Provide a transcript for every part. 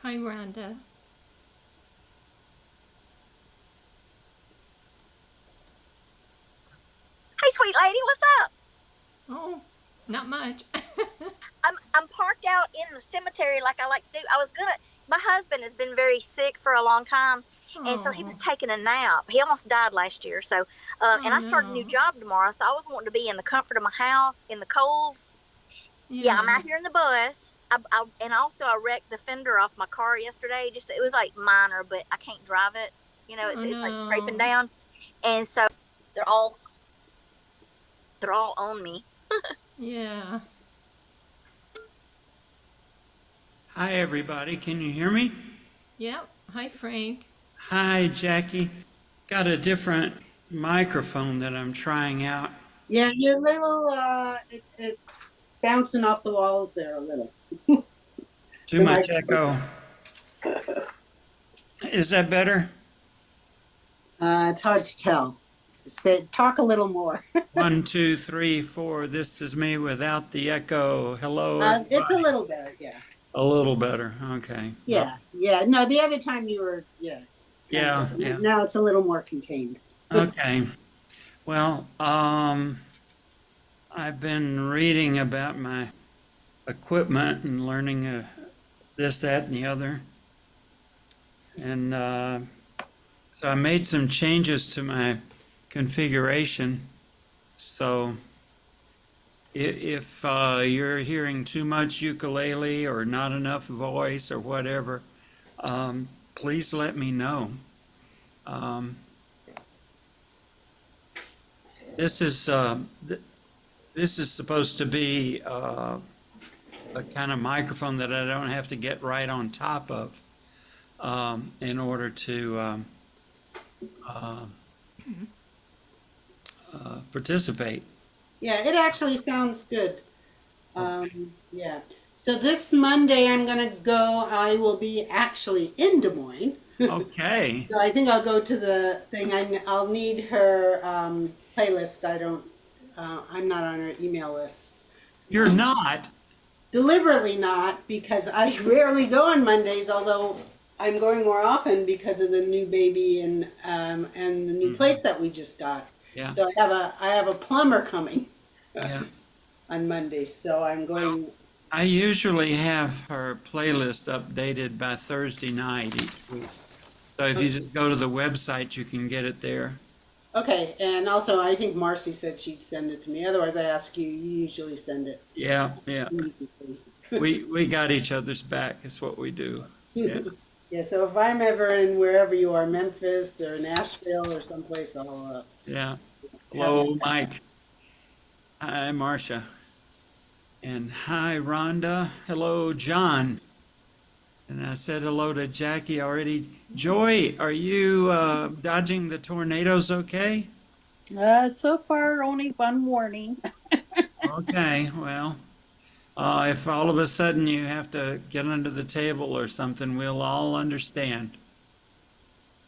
Hi, Rhonda. Hey, sweet lady, what's up? Oh, not much. I'm parked out in the cemetery like I like to do. I was gonna. My husband has been very sick for a long time, and so he was Oh, taking a nap. He almost died last year. So, oh and I start a new no. job tomorrow, so I was wanting to be in the comfort of my house in the cold. Yeah, I'm Yeah. out here in the bus. And also I wrecked the fender off my car yesterday. Just it was like minor, but I can't drive it. You know, Oh it's like scraping no. down, and so they're all they're all on me. Yeah. Hi, everybody. Can you hear me? Yep. Hi, Frank. Hi, Jackie. Got a different microphone that I'm trying out. Yeah, you're a little, it's bouncing off the walls there a little. Too The much microphone. echo. Is that better? It's hard to tell. Say, talk a little more. One, two, three, four. This is me without the echo. Hello, It's a everybody. little better, yeah. A little better. Okay. Well, Yeah, yeah. No, the other time you were, yeah, kind of. yeah, yeah. Now it's a little more contained. Okay. Well, I've been reading about my equipment and learning this, that, and the other. And so I made some changes to my configuration. So if you're hearing too much ukulele or not enough voice or whatever, please let me know. Um, this is this is supposed to be a kind of microphone that I don't have to get right on top of in order to uh, participate. Yeah, it actually sounds good. Yeah. So this Monday I'm gonna go. I will be actually in Des Moines. Okay, So I think I'll go to the thing. I'll need her playlist. I'm not on her email list. you're Um, not. Deliberately not, because I rarely go on Mondays, although I'm going more often because of the new baby and the new place Mhm. that we just got. Yeah, So I have a plumber coming yeah. on Monday. So I'm Well, going. I usually have her playlist updated by Thursday night each week. So if you just go to the website, you can get it there. Okay, and also I think Marcy said she'd send it to me. Otherwise, I ask you. You usually send it Yeah, yeah. immediately. We got each other's back. Is what we do. Yeah, Yeah, so if I'm ever in wherever you are, Memphis or Nashville or someplace, I'll yeah. have you. Hello, Mike. Hi, Marcia. And hi, Rhonda. Hello, John. And I said hello to Jackie already. Joy, are you dodging the tornadoes okay? So far, only one warning. Okay, well, if all of a sudden you have to get under the table or something, we'll all understand.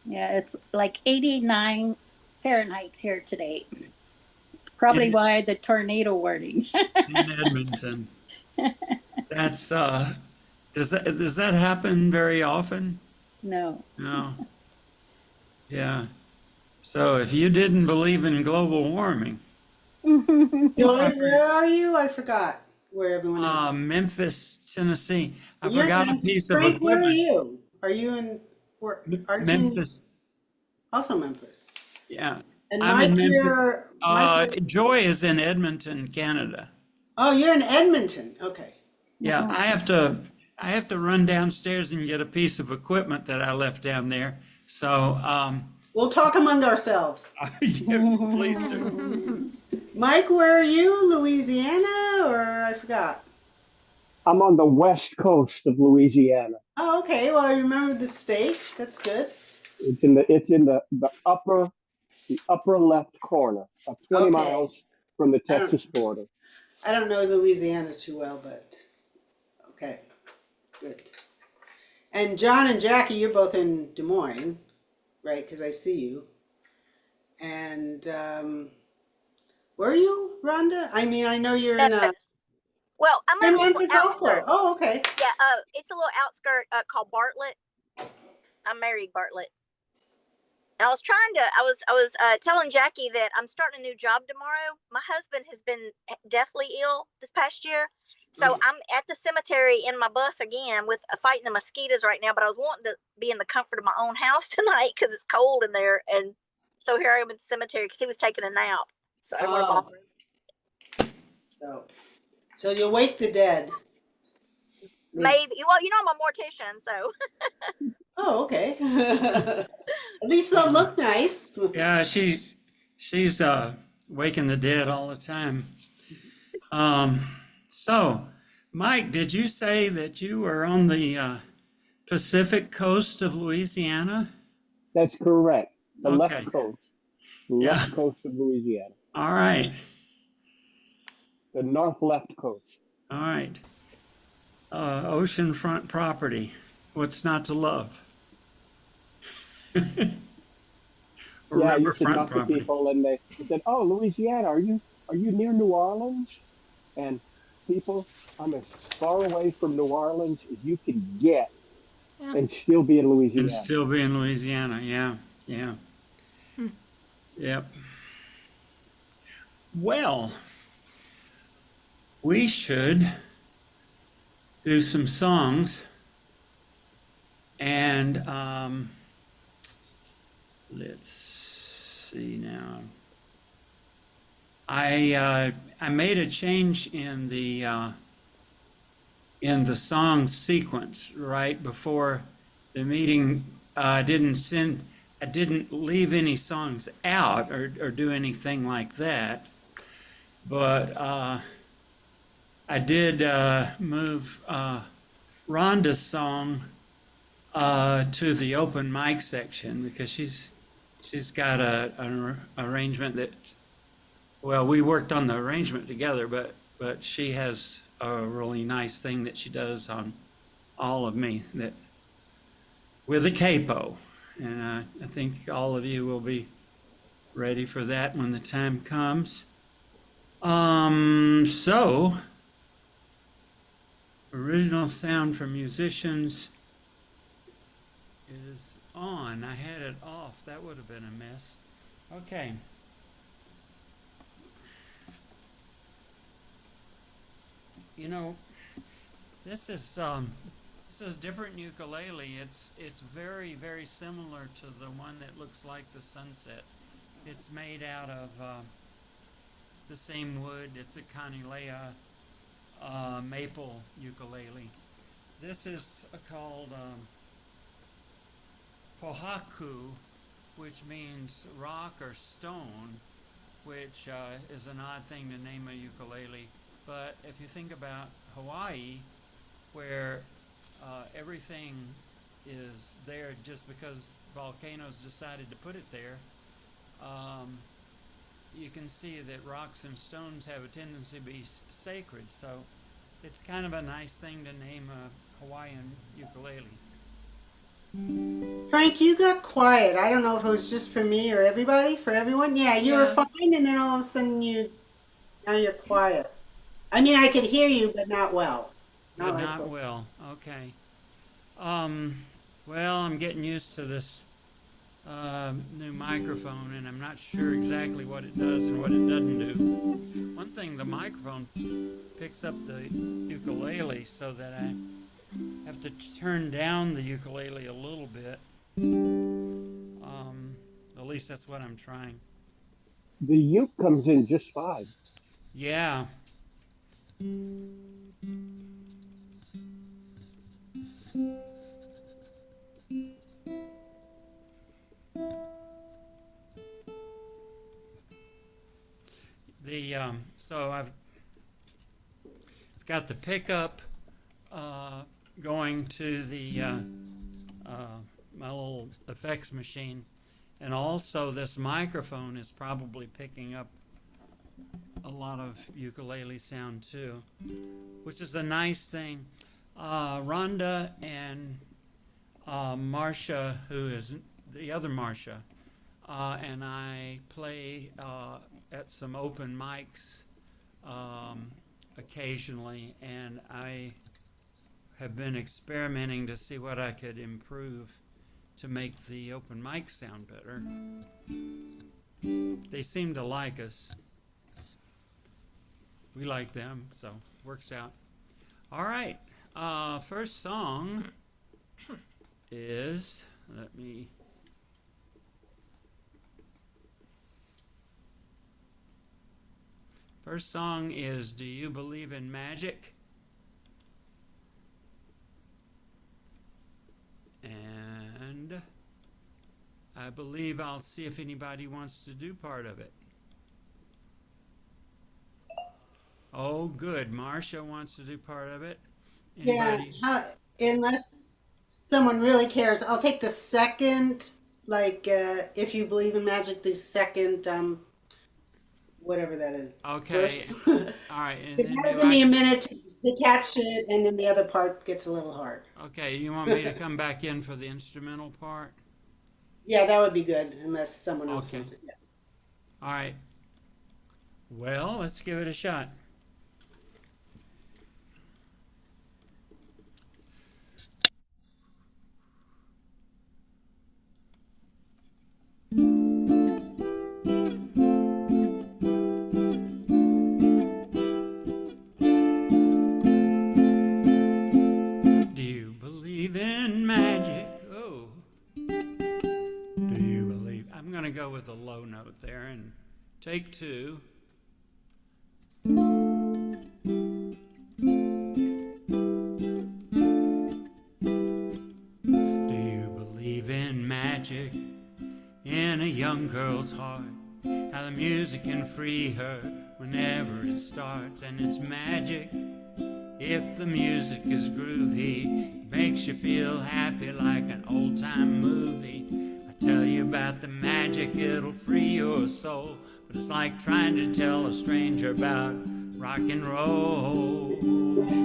Yeah, it's like 89 Fahrenheit here today. Probably In, why the tornado warning. in Edmonton. That's does that happen very often? No. No. Yeah. So if you didn't believe in global warming, oh, Joy, where are you? I forgot where everyone is. Memphis, Tennessee. I You're in forgot a Memphis. piece of Frank, where are equipment. you? Are you in, where, aren't you Memphis. also Memphis? Yeah. And I'm Mike, in Memphis. Mike, Joy is in Edmonton, Canada. oh, you're in Edmonton. Okay. Yeah, I have to run downstairs and get a piece of equipment that I left down there. So, We'll talk among ourselves. yeah, please do. Mike, where are you? Louisiana or I forgot. I'm on the west coast of Louisiana. Oh, okay. Well, I remember the state. That's good. It's in the upper left corner, about 20 Okay. miles from the I don't Texas border. I don't know Louisiana too well, but okay. Good. And John and Jackie, you're both in Des Moines, right? Because I see you. And where are you, Rhonda? I mean, I know you're in Memphis. Well, I'm in In a little Memphis also. outskirt. Oh, okay. Yeah, it's a little outskirt called Bartlett. I married Bartlett. And I was telling Jackie that I'm starting a new job tomorrow. My husband has been deathly ill this past year, so I'm at the cemetery in my bus again with fighting the mosquitoes right now. But I was wanting to be in the comfort of my own house tonight because it's cold in there, and so here I am at the cemetery because he was taking a nap. So I don't want to bother him. So you wake the dead. Maybe, well, I'm a mortician, so Oh, okay. At least they'll look nice. Yeah, she's waking the dead all the time. Um, so, Mike, did you say that you were on the Pacific coast of Louisiana? That's correct. The left Okay. coast. The Yeah. left coast of Louisiana. All right. The north left coast. All right. Oceanfront property. What's not to love? Or Yeah, I used to riverfront talk to property. people and they said, "Oh, Louisiana, are you near New Orleans?" And people, I'm as far away from New Orleans as you can get Yeah. and still be in And Louisiana. still be in Louisiana. Yeah. Yeah. Yep. Well, we should do some songs and let's see now. I made a change in the song sequence right before the meeting. I didn't leave any songs out or do anything like that, but I did move Rhonda's song to the open mic section because she's got an arrangement that, well, we worked on the arrangement together, but she has a really nice thing that she does on all of me that with a capo, and I think all of you will be ready for that when the time comes. So original sound for musicians is on. I had it off. That would have been a mess. Okay. You know, this is different ukulele. It's very very similar to the one that looks like the sunset. It's made out of the same wood. It's a Kanilea maple ukulele. This is called pohaku, which means rock or stone, which is an odd thing to name a ukulele. But if you think about Hawaii, where everything is there just because volcanoes decided to put it there, you can see that rocks and stones have a tendency to be sacred. So it's kind of a nice thing to name a Hawaiian ukulele. Frank, you got quiet. I don't know if it was just for me or everybody, for everyone. Yeah, you were Yeah. fine, and then all of a sudden now you're quiet. I mean, I could hear you, but not well. Not But like not well. Okay. Well, I'm getting used to this new microphone, and I'm not sure exactly what it does and what it doesn't do. One thing, the microphone picks up the ukulele so that I have to turn down the ukulele a little bit. At least that's what I'm trying. The uke comes in just fine. Yeah. So I've got the pickup going to the my little effects machine, and also this microphone is probably picking up a lot of ukulele sound too, which is a nice thing. Rhonda and Marcia, who is the other Marcia, and I play at some open mics occasionally, and I have been experimenting to see what I could improve to make the open mic sound better. They seem to like us. We like them, so works out. All right. First song is, first song is Do You Believe in Magic? And I believe I'll see if anybody wants to do part of it. Oh, good. Marcia wants to do part of it. Anybody? Yeah, unless someone really cares, I'll take the second, like, if you believe in magic, the second, whatever that is. Okay. Verse. All right. And It then might do give me a minute to catch it, and then the other part gets a little hard. Okay, you want me to come back in for the instrumental part? Yeah, that would be good, unless someone else Okay. wants it. Yeah. All right. Well, let's give it a shot. Do you believe in magic? Oh. Do you believe? I'm going to go with a low note there and take two. Do you believe in magic in a young girl's heart? How the music can free her whenever it starts, and it's magic. If the music is groovy, makes you feel happy like an old-time movie. I tell you about the magic, it'll free your soul. But it's like trying to tell a stranger about rock and roll.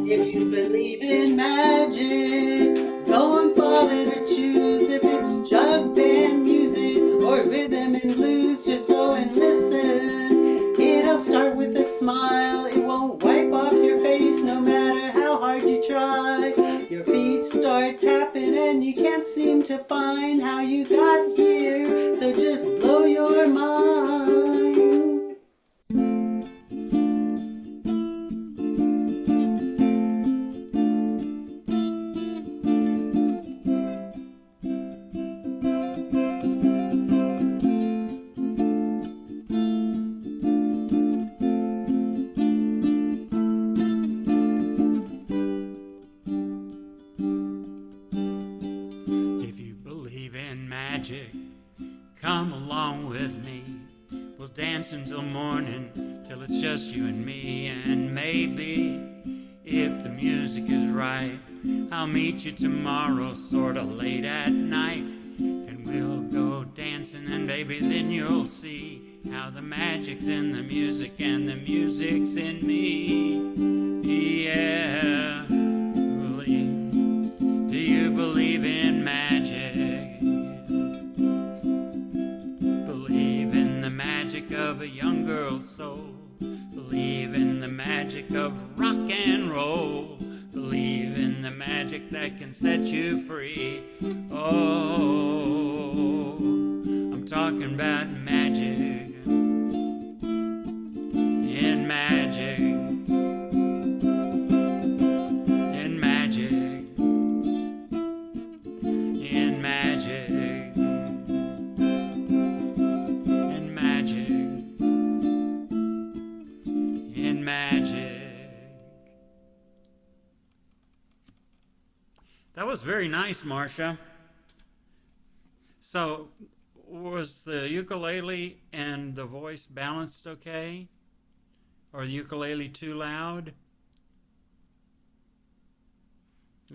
If you believe in magic, go and follow it or choose. If it's jug band music or rhythm and blues, just go and listen. It'll start with a smile, it won't wipe off your face no matter how hard you try. Your feet start tapping and you can't seem to find how you got here, so just blow your mind. If you believe in magic, come along with me. We'll dance until morning, till it's just you and me. And maybe, if the music is right, I'll meet you tomorrow, sorta late at night. And we'll go dancing, and baby, then you'll see how the magic's in the music and the music's in me. Yeah. Do you believe in magic? Believe in the magic of a young girl's soul. Believe in the magic of rock and roll. Believe in the magic that can set you free. Oh, I'm talking about magic. In magic. In magic. In magic. In magic. In magic. That was very nice, Marcia. So, was the ukulele and the voice balanced okay? Or the ukulele too loud?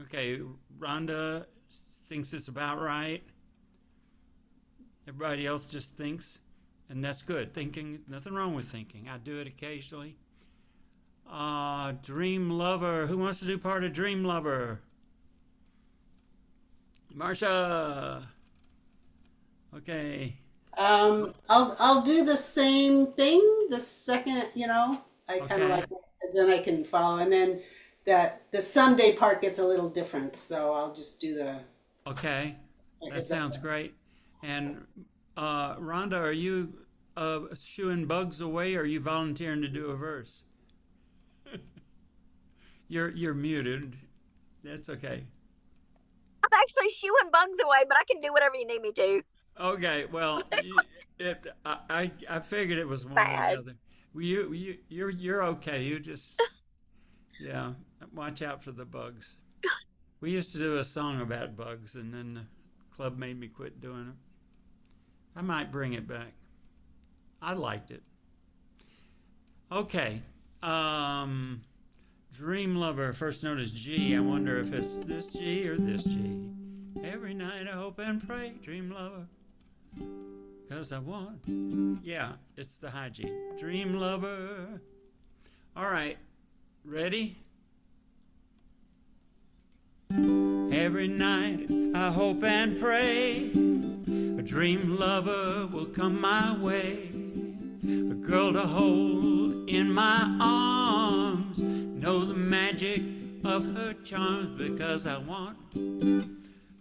Okay, Rhonda thinks it's about right. Everybody else just thinks, and that's good. Thinking, nothing wrong with thinking. I do it occasionally. Dream Lover. Who wants to do part of Dream Lover? Marcia. Okay. I'll do the same thing. The second, I kind of Okay. like then I can follow. And then the Sunday part gets a little different, so I'll just do the Okay, that heads up. sounds great. And Rhonda, are you shooing bugs away, or are you volunteering to do a verse? You're muted. That's okay. I'm actually shooing bugs away, but I can do whatever you need me to. Okay, well, I figured it was one or the Bad. other. You're okay. You just yeah, watch out for the bugs. We used to do a song about bugs, and then the club made me quit doing it. I might bring it back. I liked it. Okay. Dream Lover, first note is G. I wonder if it's this G or this G. Every night I hope and pray, Dream Lover, 'cause I want. Yeah, it's the high G. Dream Lover. All right, ready? Every night I hope and pray a dream lover will come my way, a girl to hold in my arms, know the magic of her charms, because I want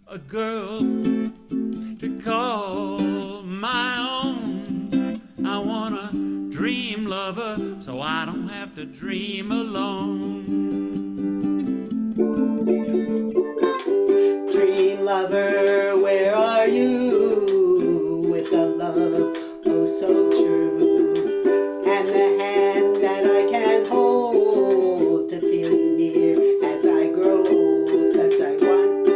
a girl to call my own. I want a dream lover so I don't have to dream alone. Dream lover, where are you? With a love oh so true, and the hand that I can hold to feel near as I grow old. 'Cause I want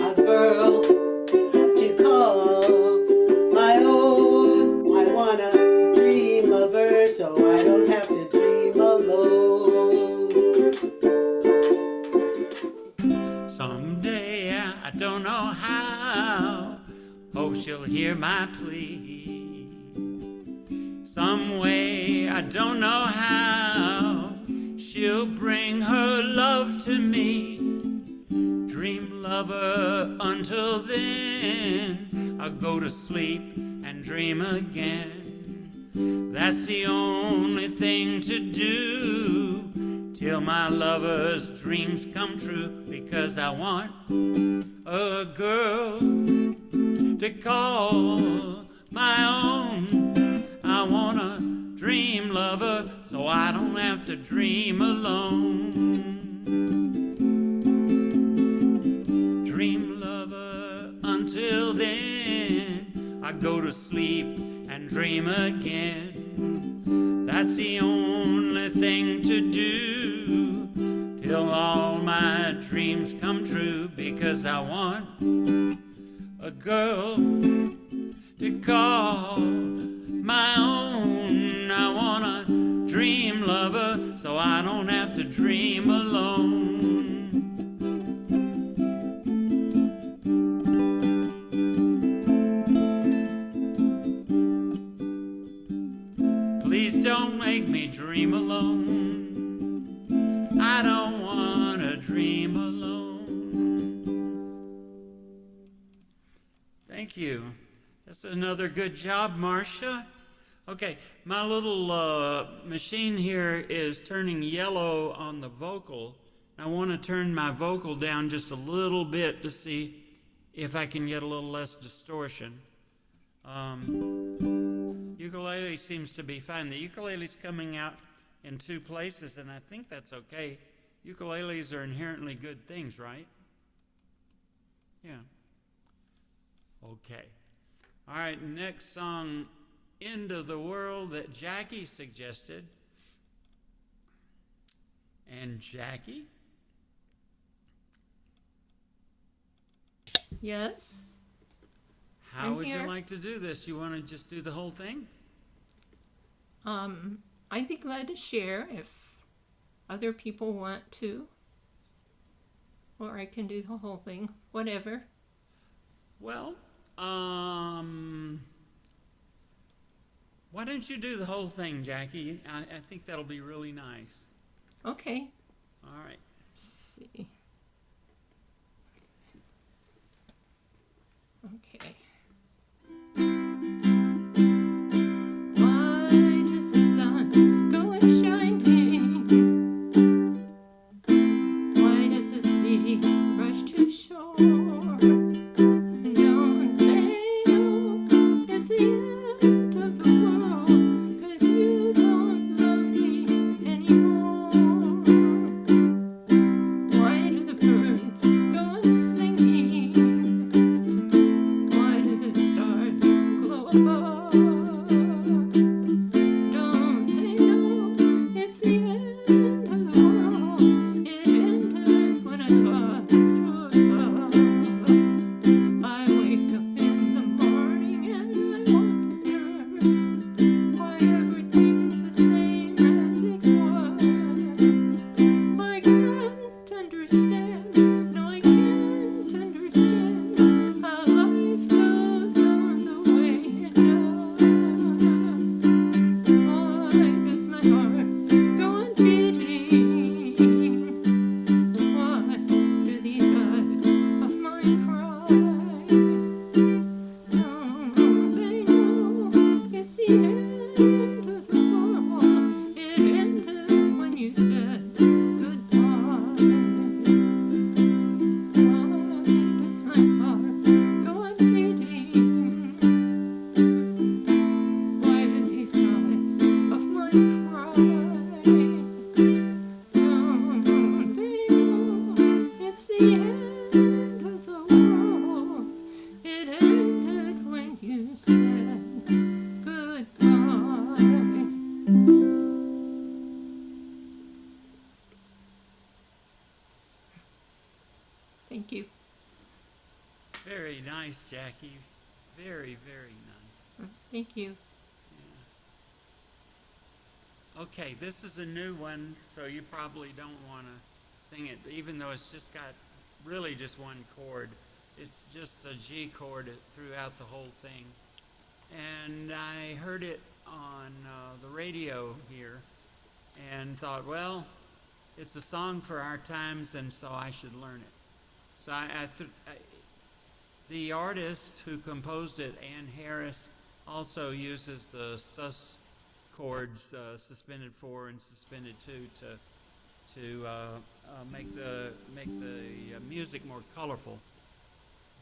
a girl to call my own. I want a dream lover so I don't have to dream alone. Someday I don't know how, oh, she'll hear my plea. Some way I don't know how, she'll bring her love to me. Dream lover, until then I'll go to sleep and dream again. That's the only thing to do till my lover's dreams come true, because I want a girl to call my own. I want a dream lover so I don't have to dream alone. Dream lover, until then I go to sleep and dream again. That's the only thing to do till all my dreams come true, because I want a girl to call my own. I want a dream lover so I don't have to dream alone. Please don't make me dream alone. I don't want to dream alone. Thank you. That's another good job, Marcia. Okay, my little machine here is turning yellow on the vocal. I want to turn my vocal down just a little bit to see if I can get a little less distortion. Ukulele seems to be fine. The ukulele's coming out in two places, and I think that's okay. Ukuleles are inherently good things, right? Yeah. Okay. All right, next song, End of the World, that Jackie suggested. And Jackie? Yes. How I'm would here. you like to do this? You want to just do the whole thing? I'd be glad to share if other people want to. Or I can do the whole thing. Whatever. Well, why don't you do the whole thing, Jackie? I think that'll be really nice. Okay. All right. Let's see. Okay. Why does the sun go and shining we rush to shore. Don't they know it's the end of the world, 'cause you don't love me anymore? Why do the birds go on singing? Why do the stars glow above? Don't they know it's the end of the world? It ended when I lost true love. I wake up in the morning and I wonder why everything's the same as it was. I can't understand, no, I can't understand how life goes on the way it does. Why does my heart go on beating? Why do these eyes of mine cry? Don't they know it's the end of the world? It ended when you said goodbye. Why does my heart go on beating? Why do these eyes of mine cry? Don't they know it's the end of the world? It ended when you said goodbye. Thank you. Very nice, Jackie. Very, very nice. Thank you. Yeah. Okay, this is a new one, so you probably don't want to sing it, even though it's just got really just one chord. It's just a G chord throughout the whole thing. And I heard it on the radio here and thought, well, it's a song for our times, and so I should learn it. So the artist who composed it, Ann Harris, also uses the sus chords, suspended 4 and suspended 2, to make the music more colorful.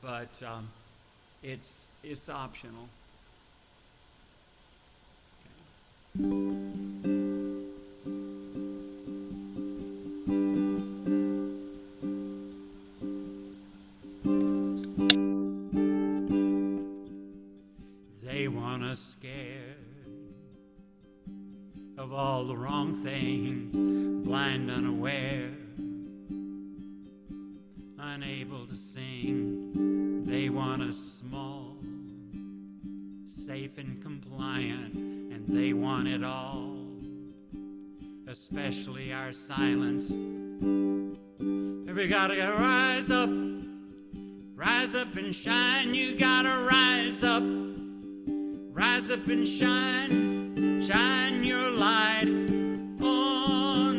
But it's optional. They want us scared of all the wrong things, blind, unaware, unable to sing. They want us small, safe and compliant, and they want it all, especially our silence. Every gotta rise up and shine. You gotta rise up and shine your light on.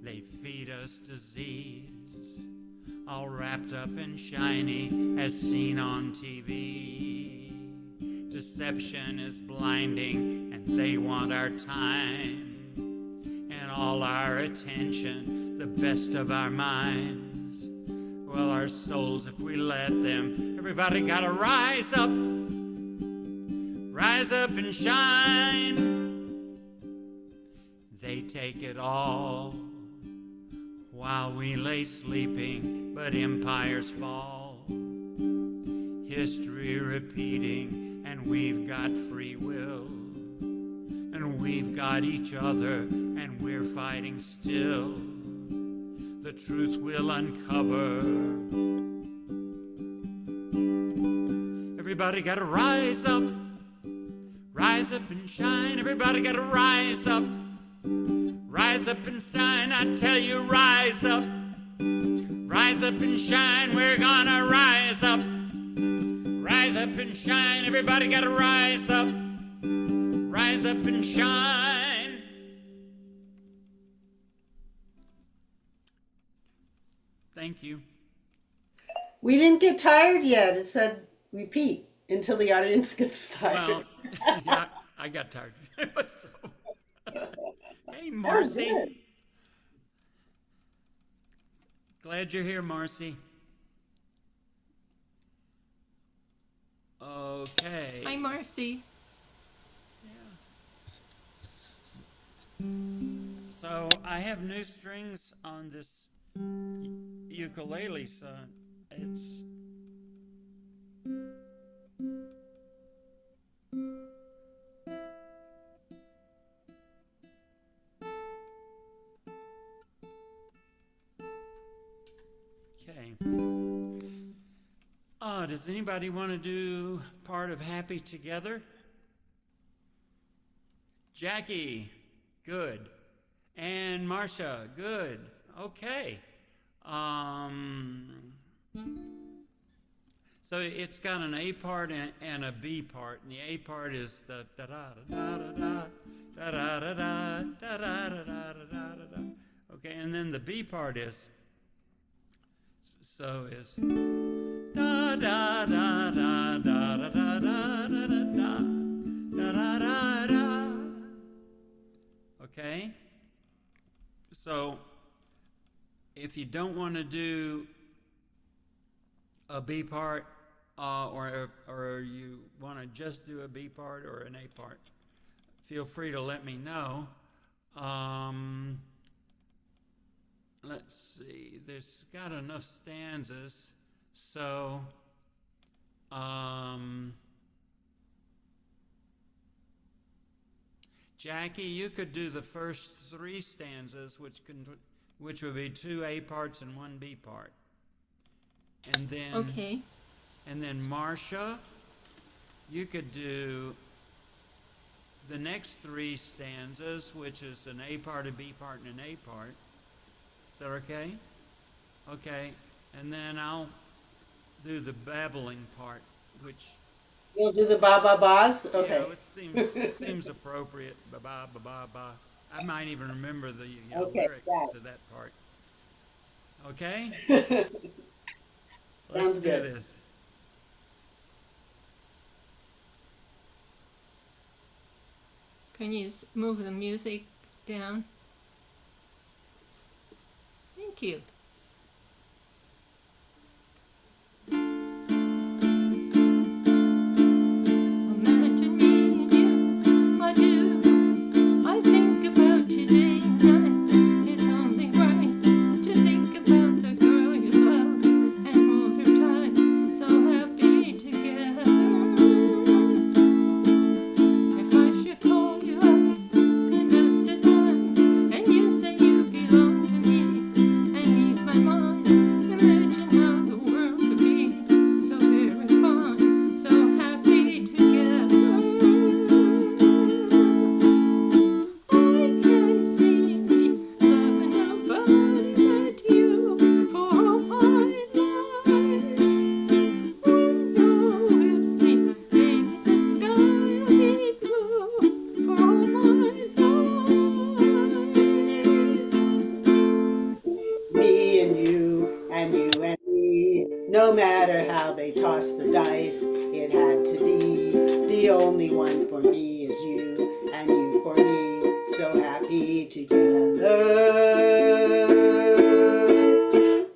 They feed us disease, all wrapped up and shiny as seen on TV. Deception is blinding, and they want our time and all our attention, the best of our minds. Well, our souls, if we let them, everybody gotta rise up and shine. They take it all while we lay sleeping, but empires fall. History repeating, and we've got free will, and we've got each other, and we're fighting still. The truth will uncover. Everybody gotta rise up and shine. Everybody gotta rise up and shine. I tell you, rise up and shine. We're gonna rise up and shine. Everybody gotta rise up and shine. Thank you. We didn't get tired yet. It said repeat until the audience gets tired. Well, yeah, I got tired. So, Marcy. good. Glad you're here, Marcy. Okay. Hi, Marcy. So I have new strings on this ukulele, so it's okay. Does anybody want to do part of Happy Together? Jackie, good. And Marcia, good. Okay. So it's got an A part and a B part, and the A part is the da da da da da da da da da da da da da da da. Okay, and then the B part is da da da da da da da da da da da da da. Okay. So if you don't want to do a B part, or you want to just do a B part or an A part, feel free to let me know. Let's see, there's got enough stanzas, so Jackie, you could do the first 3 stanzas, which would be 2 A parts and 1 B part. And then Okay. And then Marcia, you could do the next 3 stanzas, which is an A part, a B part, and an A part. Is that okay? Okay. And then I'll do the babbling part, which You'll do the ba-ba-bas? Okay. it seems appropriate. Ba ba ba ba ba. I might even remember the Okay, lyrics got it. to that part. Okay. Sounds Let's do good. this. Can you move the music down? Thank you. Imagine me and you, I do. I think about you day and night. It's only right to think about the girl you love and hold her tight. So happy together. If I should call you up in just a time, and you say you belong to me, and ease my mind, imagine how the world could be so very fun, so happy together. I can't see me loving nobody but you for all my life. When you're with me, baby, the sky will be blue for all my life. Me and you and you and me. No matter how they toss the dice, it had to be. The only one for me is you, and you for me. So happy together.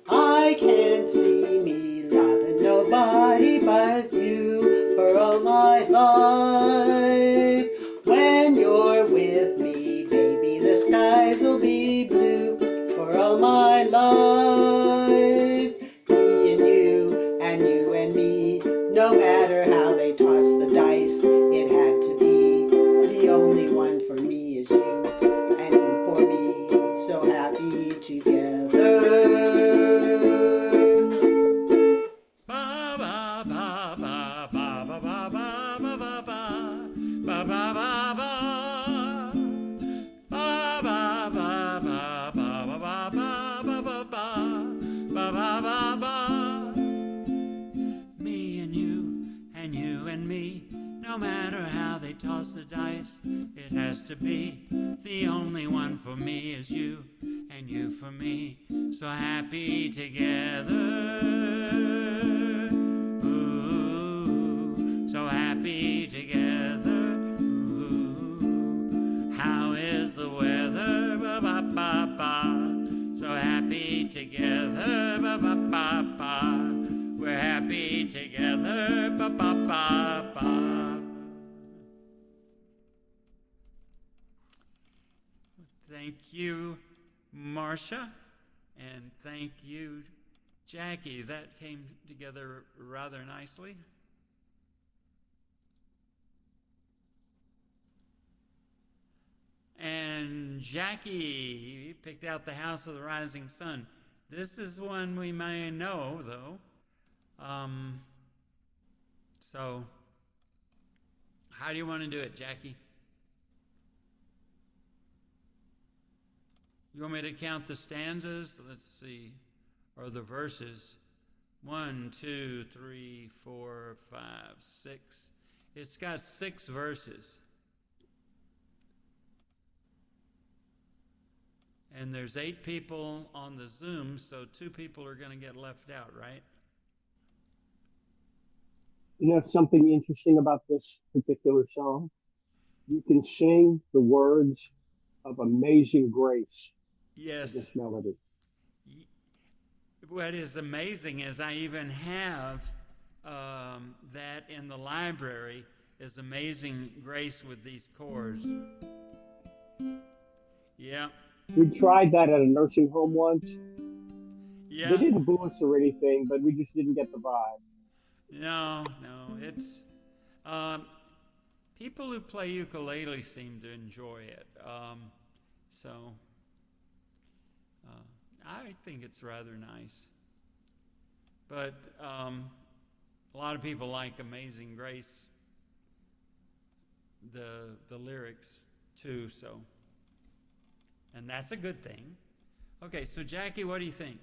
I can't see me loving nobody but you for all my life. When you're with me, baby, the skies will be blue for all my life. Me and me, no matter how they toss the dice, it had to be. The only one for me is you, and you for me, so happy together. Ba ba ba ba ba ba ba ba ba ba ba ba ba ba ba. Ba ba ba ba ba ba ba ba ba ba ba ba ba ba. Me and you and me. No matter how they toss the dice, it has to be. The only one for me is you, and you for me. So happy together. Ooh, so happy together. Ooh, how is the weather ba ba ba ba. So happy together, ba ba ba ba. We're happy together, ba ba ba ba. Thank you, Marcia, and thank you, Jackie. That came together rather nicely. And Jackie picked out The House of the Rising Sun. This is one we may know, though. So, how do you want to do it, Jackie? You want me to count the stanzas? Let's see. Or the verses. 1, 2, 3, 4, 5, 6. It's got 6 verses. And there's 8 people on the Zoom, so 2 people are going to get left out, right? You know something interesting about this particular song? You can sing the words of Amazing Grace to Yes. this melody. What is amazing is I even have that in the library is Amazing Grace with these chords. Yeah. We tried that at a nursing home once. Yeah. They didn't boo us or anything, but we just didn't get the vibe. No, it's people who play ukulele seem to enjoy it. So I think it's rather nice. But a lot of people like Amazing Grace, the lyrics too, so. And that's a good thing. Okay, so Jackie, what do you think?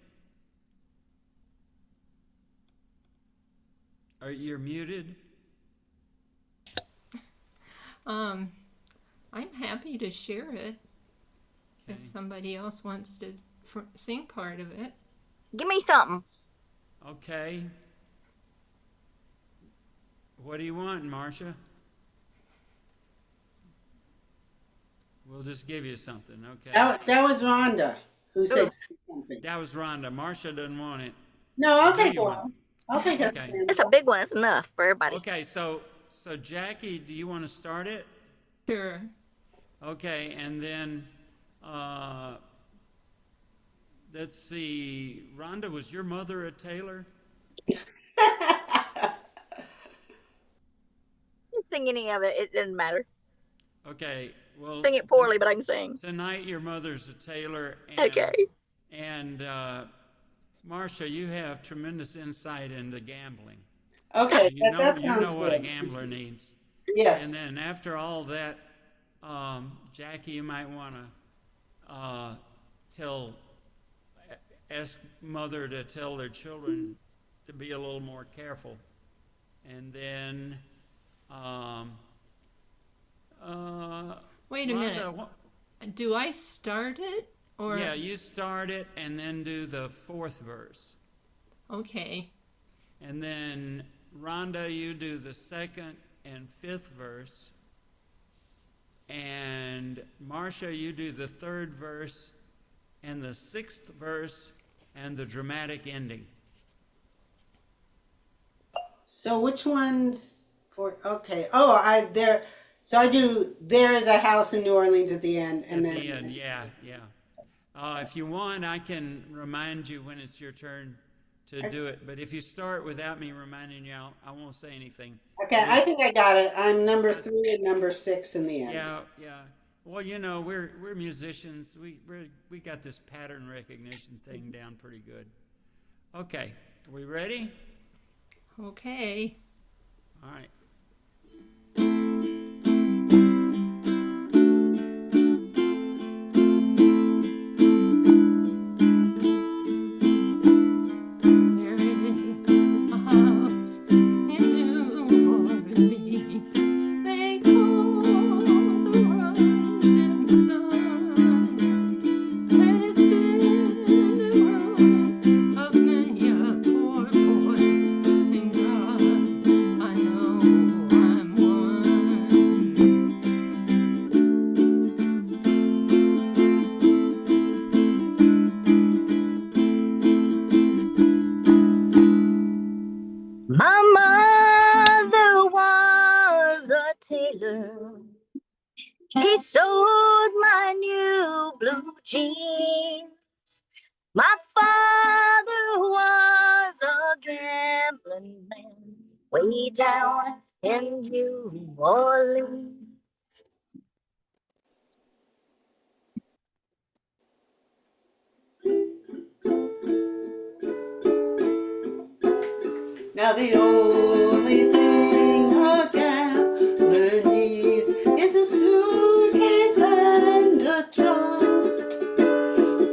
You're muted? I'm happy to share it if Okay. somebody else wants to sing part of it. Give me something. Okay. What do you want, Marcia? We'll just give you something, okay? That was Rhonda who said something. That was Rhonda. Marcia doesn't want it. No, I'll What do take you want? one. I'll take a Okay. It's a big one. It's enough for everybody. Okay, so Jackie, do you want to start it? Sure. Okay, and then let's see. Rhonda, was your mother a tailor? You can sing any of it. It doesn't matter. Okay, well. Sing it poorly, but I can sing. Tonight, your mother's a tailor. And, Okay. And Marcia, you have tremendous insight into gambling. Okay, You that know sounds what a good. gambler needs. Yes. And then after all that, Jackie, you might want to ask mother to tell their children to be a little more careful. And then, Wait a minute. Rhonda, Do I start it or? yeah, you start it and then do the 4th verse. Okay. And then Rhonda, you do the 2nd and 5th verse. And Marcia, you do the 3rd verse and the 6th verse and the dramatic ending. So which ones for? Okay. Oh, So I do. There is a house in New Orleans at the end, and At then the end, yeah. If you want, I can remind you when it's your turn to do it. But if you start without me reminding you, I won't say anything. Okay, I think I got it. I'm number 3 and number 6 in the end. Yeah. Well, we're musicians. We got this pattern recognition thing down pretty good. Okay, are we ready? Okay. All right. There is a house in New Orleans. They call the rising sun, and it's been the ruin of many a poor boy and God I know. rode my new blue jeans. My father was a gambling man way down in New Orleans. Now the only thing a gambler needs is a suitcase and a trunk.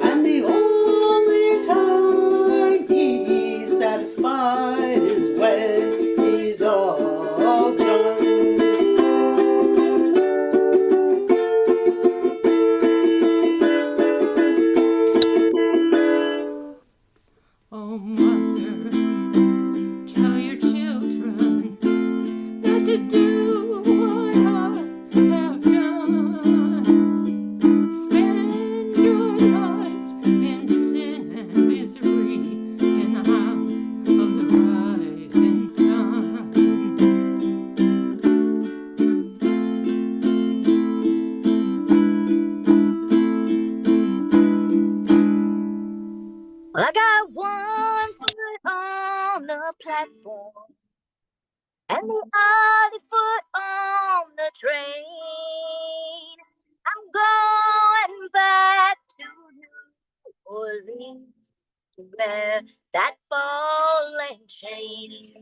And the only time he's satisfied is when he's all drunk. Oh, mother, tell your children not to do what I have done. Spend your lives in sin and misery in the house of the rising sun. Well, I got one foot on the platform and the other foot on the train. I'm going back to New Orleans to wear that ball and chain.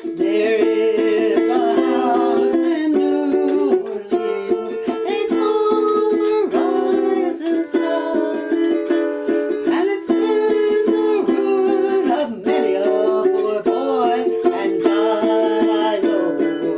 There is a house in New Orleans they call the Rising Sun, and it's been the ruin of many a poor boy, and God I know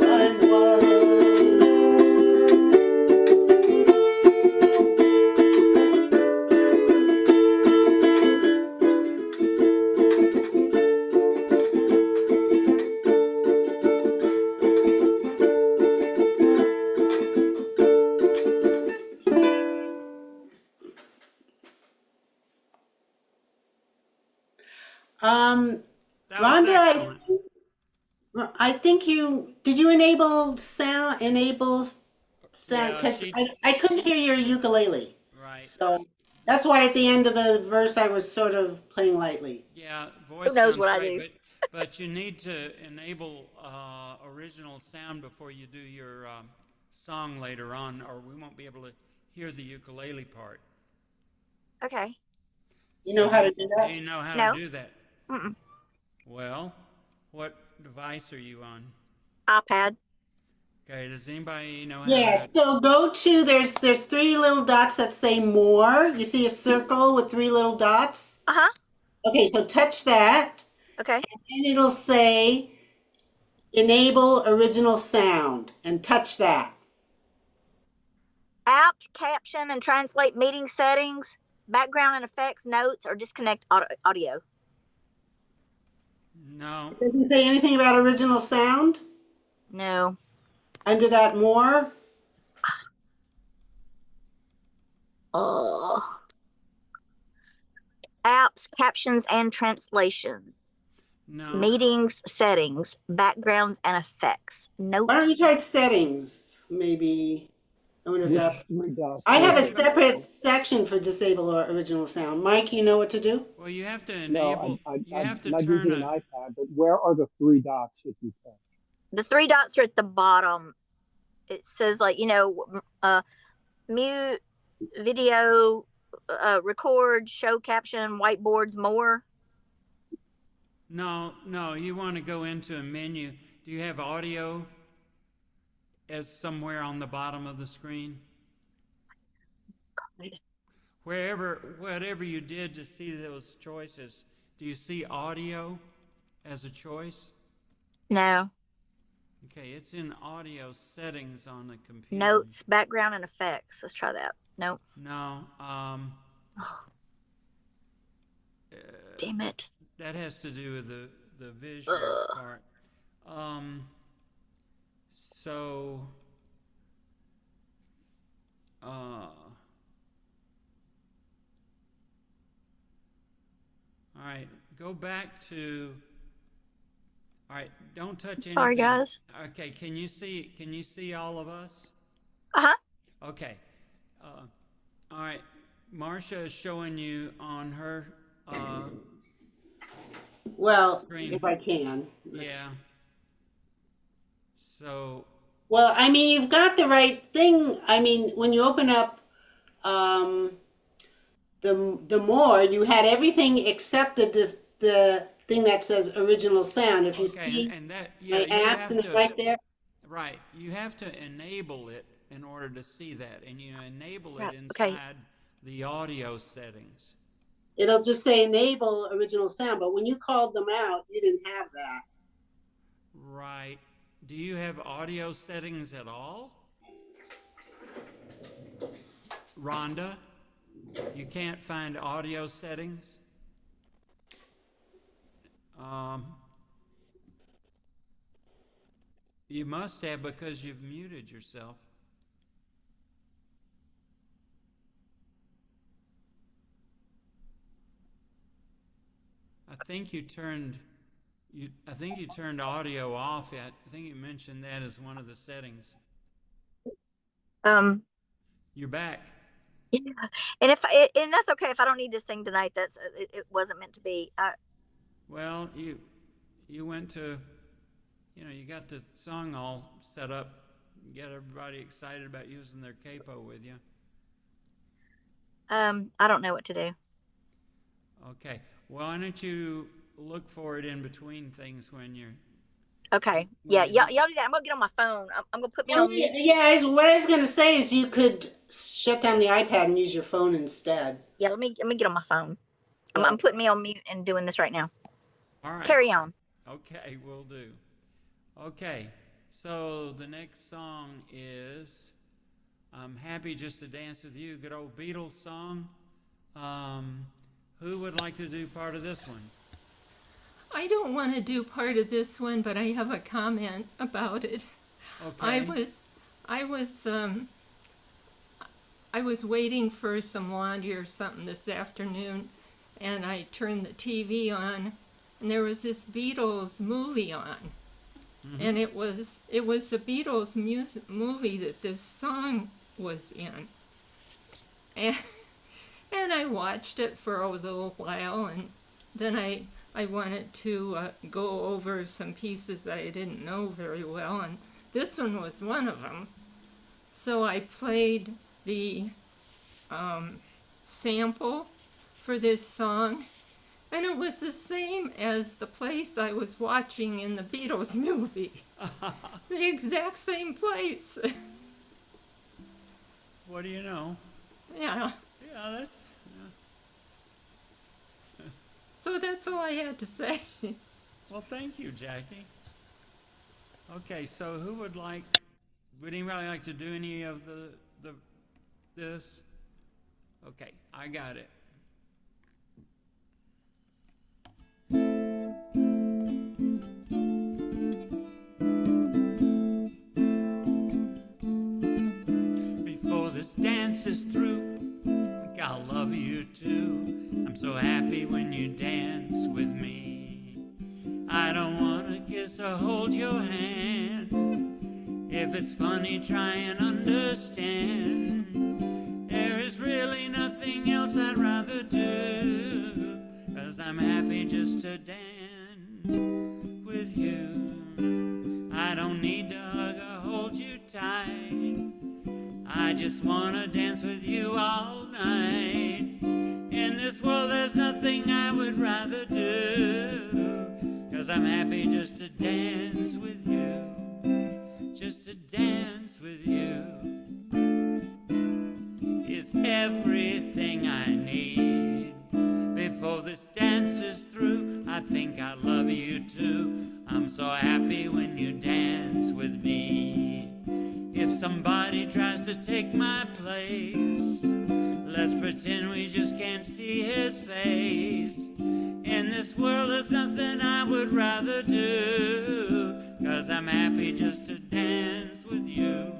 I'm one. That was Rhonda, excellent. I think did you enable sound, Yeah, because I couldn't hear your ukulele. right. So that's why at the end of the verse I was sort of playing lightly. Yeah, Who voice knows sounds what I great, do? but you need to enable original sound before you do your song later on, or we won't be able to hear the ukulele part. Okay. You So know how to do do that? you know how to No. do that? Mm-mm. Well, what device are you on? iPad. Okay, does anybody know how Yeah, to? so go to there's three little dots that say more. You see a circle with three little dots? Uh-huh. Okay, so touch that Okay. and it'll say enable original sound and touch that. Apps, caption, and translate meeting settings, background and effects, notes, or disconnect audio. No, It doesn't say anything about original sound. No. Under that more. Oh. Apps, captions, and translations. no. Meetings, settings, backgrounds, and effects. Why don't Notes. you try settings? Maybe. I wonder if Which that's. three dots I are have a there? separate section for disable or original sound. Mike, you know what to do? Well, you have to No, enable. You I'm have to not turn using an a. iPad, but where are the three dots if you can? The three dots are at the bottom. It says, like, mute, video, record, show caption, whiteboards, more. No, no. You want to go into a menu. Do you have audio as somewhere on the bottom of the screen? Whatever you did to see those choices, do you see audio as a choice? No. Okay, it's in audio settings on the computer. Notes, background, and effects. Let's try that. Nope. No, Damn it. that has to do with the visual part. So, all right, go back to. All right, don't touch anything. Sorry, guys. Okay, can you see all of us? Uh-huh. Okay. All right. Marcia is showing you on her Well, screen. if I can. Yeah. So. Well, I mean, you've got the right thing. I mean, when you open up the more, you had everything except the thing that says original sound. If you see and that my you app have and it's to. right there. Right. You have to enable it in order to see that, and you enable it Right, inside okay. the audio settings. It'll just say enable original sound, but when you called them out, you didn't have that. Right. Do you have audio settings at all? Rhonda, you can't find audio settings? You must have because you've muted yourself. I think you turned audio off. I think you mentioned that as one of the settings. You're back. Yeah. And and that's okay if I don't need to sing tonight. That's it wasn't meant to be. Well, you went to, you got the song all set up, get everybody excited about using their capo with you. I don't know what to do. Okay. Well, why don't you look for it in between things when you're. Okay. Yeah, y'all do that. I'm gonna get on my phone. I'm gonna put me on mute. Yeah, what I was going to say is you could shut down the iPad and use your phone instead. Yeah, let me get on my phone. I'm putting me on mute and doing this right now. All right. Carry on. Okay, will do. Okay, so the next song is I'm Happy Just to Dance With You, good old Beatles song. Who would like to do part of this one? I don't want to do part of this one, but I have a comment about it. Okay. I was waiting for some laundry or something this afternoon, and I turned the TV on, and there was this Beatles movie on, and it was the Beatles movie that this song was in, and I watched it for a little while, and then I wanted to go over some pieces that I didn't know very well, and this one was one of them. So I played the sample for this song, and it was the same as the place I was watching in the Beatles movie. The exact same place. What do you know? Yeah. Yeah, that's. So that's all I had to say. Well, thank you, Jackie. Okay, so would anybody like to do any of this? Okay, I got it. Before this dance is through, I think I'll love you too. I'm so happy when you dance with me. I don't want to kiss or hold your hand. If it's funny, try and understand. There is really nothing else I'd rather do, 'cause I'm happy just to dance with you. I don't need to hug or hold you tight. I just want to dance with you all night. In this world there's nothing I would rather do, 'cause I'm happy just to dance with you. Just to dance with you is everything I need. Before this dance is through, I think I love you too. I'm so happy when you dance with me. If somebody tries to take my place, let's pretend we just can't see his face. In this world there's nothing I would rather do, 'cause I'm happy just to dance with you.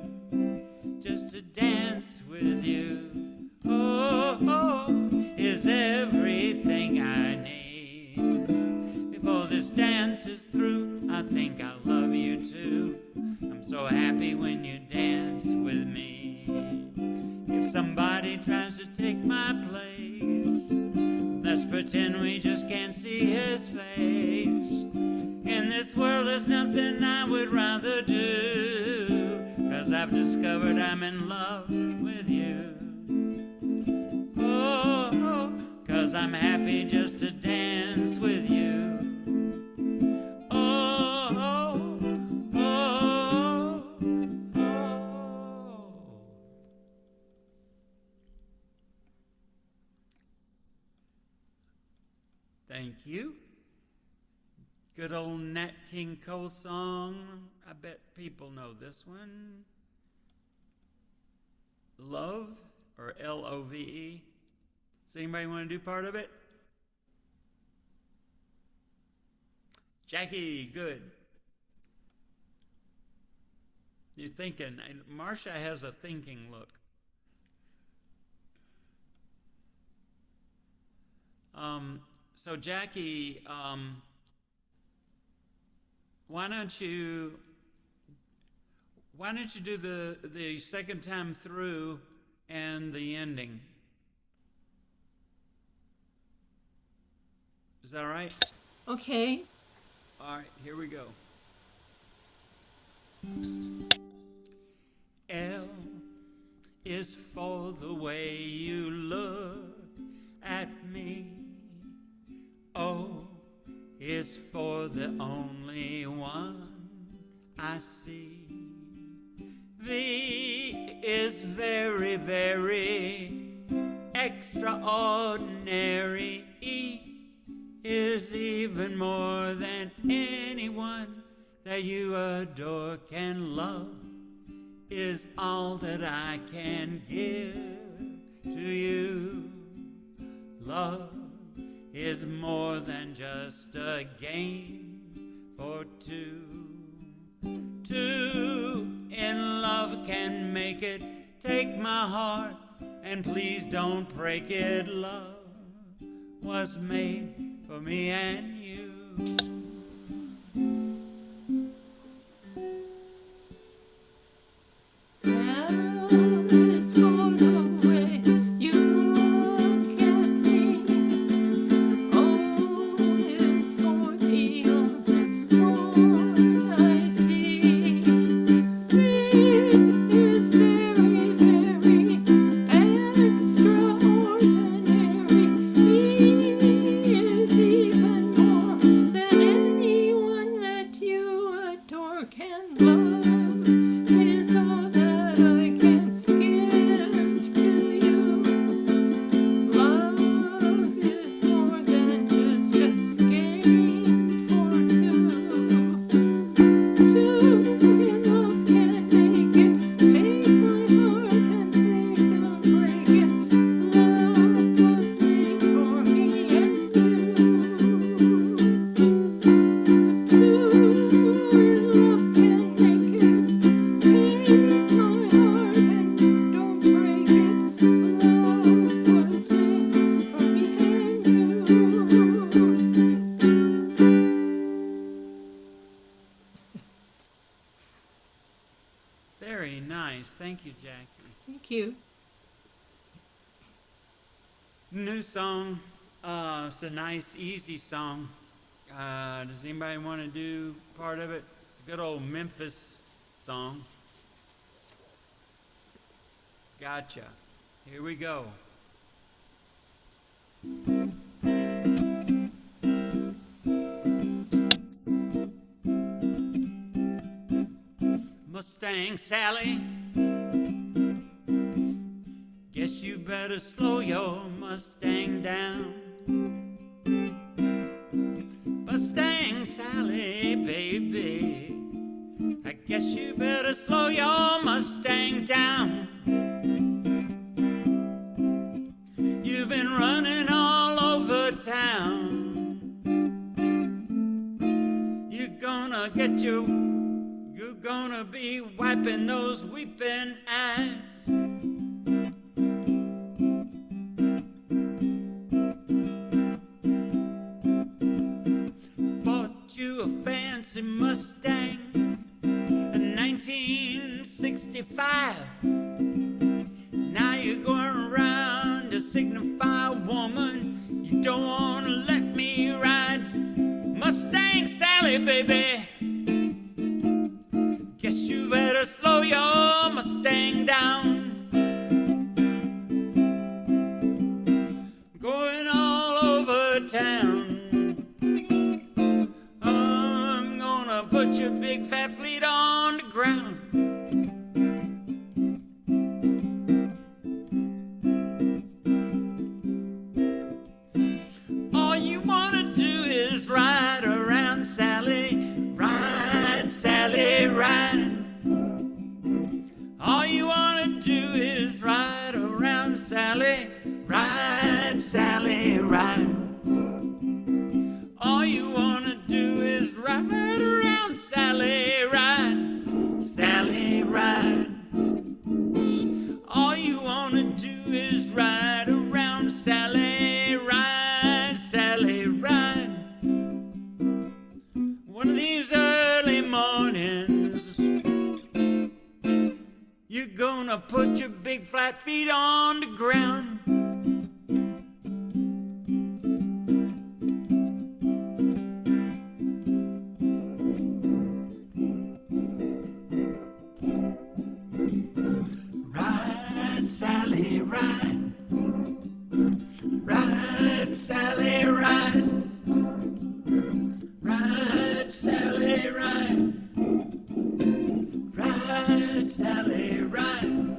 Just to dance with you. Oh, is everything I need. this dance is through, I think I love you too. I'm so happy when you dance with me. If somebody tries to take my place, let's pretend we just can't see his face. In this world there's nothing I would rather do, 'cause I've discovered I'm in love with you. Oh, 'cause I'm happy just to dance with you. Oh, oh, oh, oh. Thank you. Good old Nat King Cole song. I bet people know this one. Love, or Love. Does anybody want to do part of it? Jackie, good. You're thinking. Marcia has a thinking look. So Jackie, why don't you do the second time through and the ending? Is that all right? Okay. All right, here we go. L is for the way you look at me. O is for the only one I see. V is very, very extraordinary. E is even more than anyone that you adore can love, is all that I can give to you. Love is more than just a game for two. Two in love can make it. Take my heart and please don't break it. Love was made for me and you. L is for the way you look at me. O is for the only one I see. V is very, very extraordinary. E is even more than anyone that you adore can love, is all that I can give to you. Love is more than just a game for two. Two in love can make it. Take my heart and please don't break it. Love was made for me and you. Two in love can make it. Take my heart and don't break it. Love was made for me and you. Very nice. Thank you, Jackie. Thank you. New song. It's a nice, easy song. Does anybody want to do part of it? It's a good old Memphis song. Gotcha. Here we go. Mustang Sally, guess you better slow your Mustang down. Mustang Sally, baby, I guess you better slow your Mustang down. You've been running all over town. You're gonna be wiping those weeping eyes. Bought you a fancy Mustang, a 1965. Now you're going around to signify, woman, you don't want to let me ride. Mustang Sally, baby, guess you better slow your Mustang down. Going all over town. I'm gonna put your big fat fleet on the ground. All you wanna do is ride around, Sally. Ride, Sally, ride. All you wanna do is ride around, Sally. Ride, Sally, ride. All you wanna do is ride around, Sally, ride. Sally, ride. All you wanna do is ride around, Sally, ride, Sally, ride. One of these early mornings, you're gonna put your big flat feet on the ground. Ride, Sally, ride. Ride, Sally, ride. Ride, Sally, ride. Ride, Sally, ride.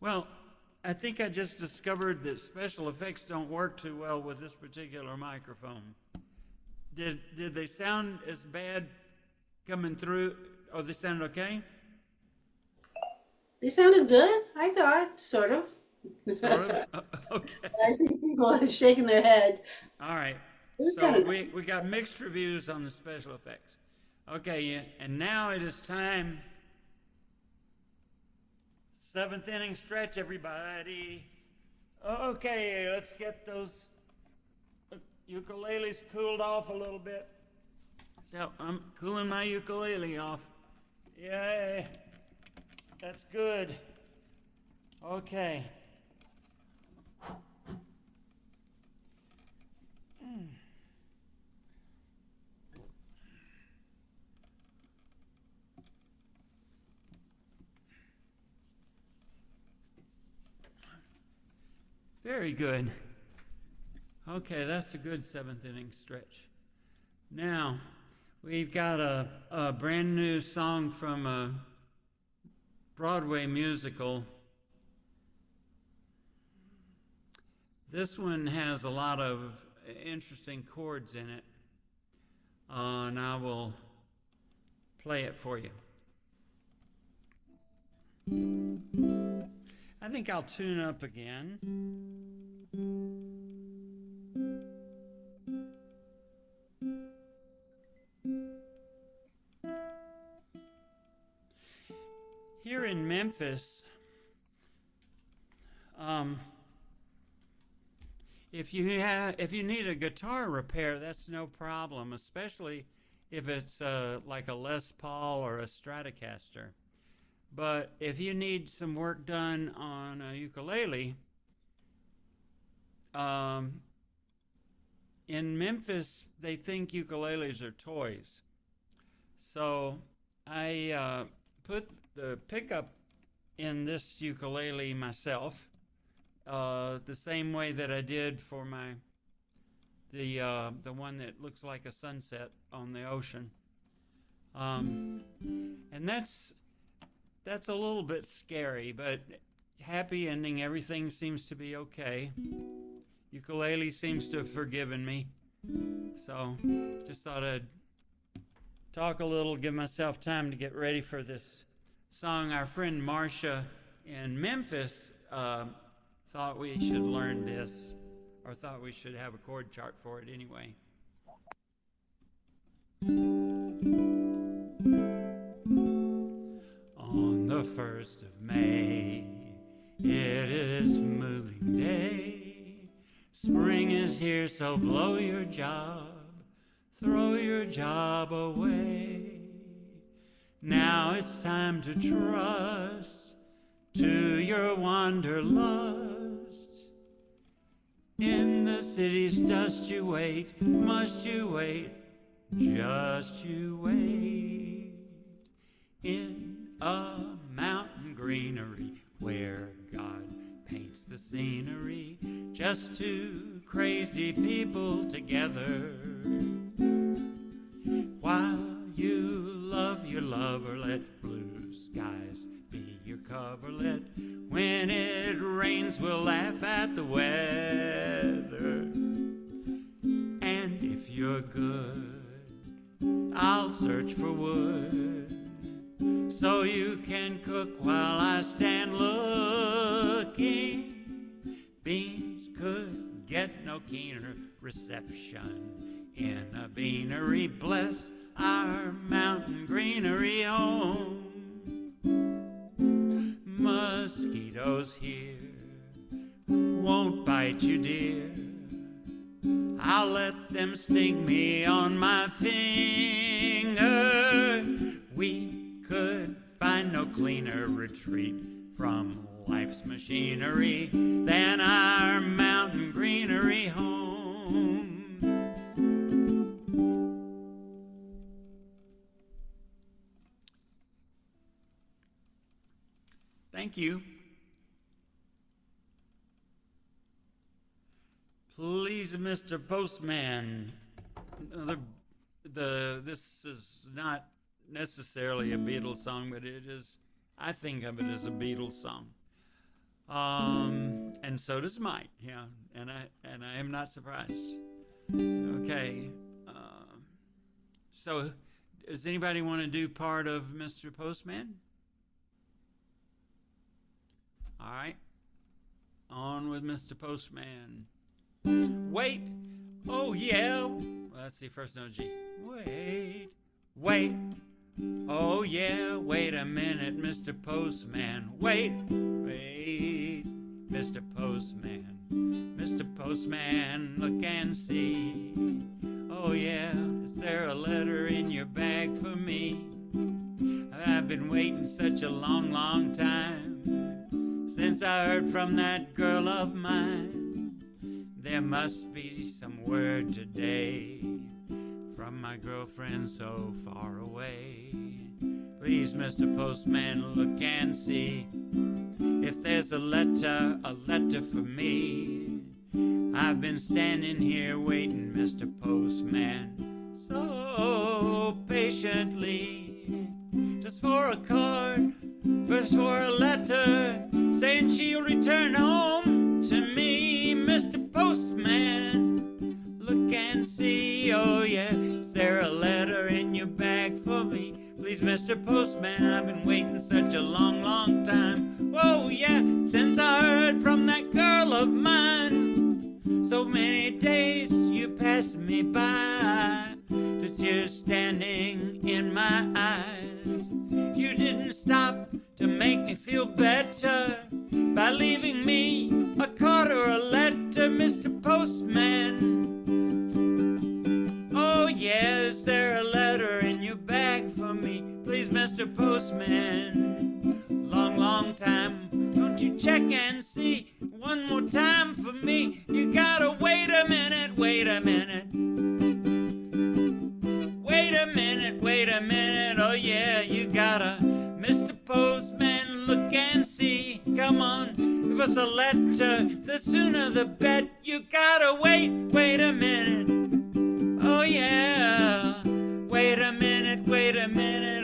Well, I think I just discovered that special effects don't work too well with this particular microphone. Did they sound as bad coming through? Oh, they sounded okay? They sounded good, I thought, sort of. Sort of? Okay. I see people shaking their head. All right. was So kinda we got mixed reviews on the special effects. Okay, yeah, and now it is time. Seventh inning stretch, everybody. Okay, let's get those ukuleles cooled off a little bit. So I'm cooling my ukulele off. Yay. That's good. Okay. Very good. Okay, that's a good seventh inning stretch. Now, we've got a brand new song from a Broadway musical. This one has a lot of interesting chords in it, and I will play it for you. I think I'll tune up again. Here in Memphis, if you need a guitar repair, that's no problem, especially if it's like a Les Paul or a Stratocaster. But if you need some work done on a ukulele, in Memphis, they think ukuleles are toys. So I put the pickup in this ukulele myself, the same way that I did for the one that looks like a sunset on the ocean. And that's a little bit scary, but happy ending. Everything seems to be okay. Ukulele seems to have forgiven me. So just thought I'd talk a little, give myself time to get ready for this song. Our friend Marcia in Memphis thought we should learn this, or thought we should have a chord chart for it anyway. On the 1st of May, It is moving day. Spring is here, so blow your job. Throw your job away. Now it's time to trust to your wanderlust. In the city's dust you wait, must you wait, just you wait. In a mountain greenery where God paints the scenery, just two crazy people together. While you love your lover, let blue skies be your coverlet. When it rains, we'll laugh at the weather. And if you're good, I'll search for wood, so you can cook while I stand looking. Beans could get no keener reception in a beanery. Bless our mountain greenery home. Mosquitoes here won't bite you, dear. I'll let them sting me on my finger. We could find no cleaner retreat from life's machinery than our mountain greenery home. Thank you. Please, Mr. Postman. This is not necessarily a Beatles song, but it is. I think of it as a Beatles song. And so does Mike. Yeah, and I am not surprised. Okay. So, does anybody want to do part of Mr. Postman? All right. On with Mr. Postman. Wait. Oh, yeah. Well, let's see. First note G. Wait. Wait. Oh, yeah. Wait a minute, Mr. Postman. Wait. Wait. Mr. Postman. Mr. Postman, look and see. Oh, yeah. Is there a letter in your bag for me? I've been waiting such a long, long time since I heard from that girl of mine. There must be some word today from my girlfriend so far away. Please, Mr. Postman, look and see if there's a letter for me. I've been standing here waiting, Mr. Postman, so patiently, just for a card, just for a letter, saying she'll return home to me. Mr. Postman, look and see, oh yeah, is there a letter in your bag for me? Please, Mr. Postman, I've been waiting such a long, long time. Oh yeah, since I heard from that girl of mine. So many days you passed me by, the tears standing in my eyes. You didn't stop to make me feel better by leaving me a card or a letter, Mr. Postman. Oh yeah, is there a letter in your bag for me? Please, Mr. Postman. Long, long time, don't you check and see one more time for me? You gotta wait a minute, wait a minute. Wait a minute, wait a minute, oh yeah, you gotta. Mr. Postman, look and see. Come on, give us a letter, the sooner the better. You gotta wait a minute. Oh yeah, wait a minute,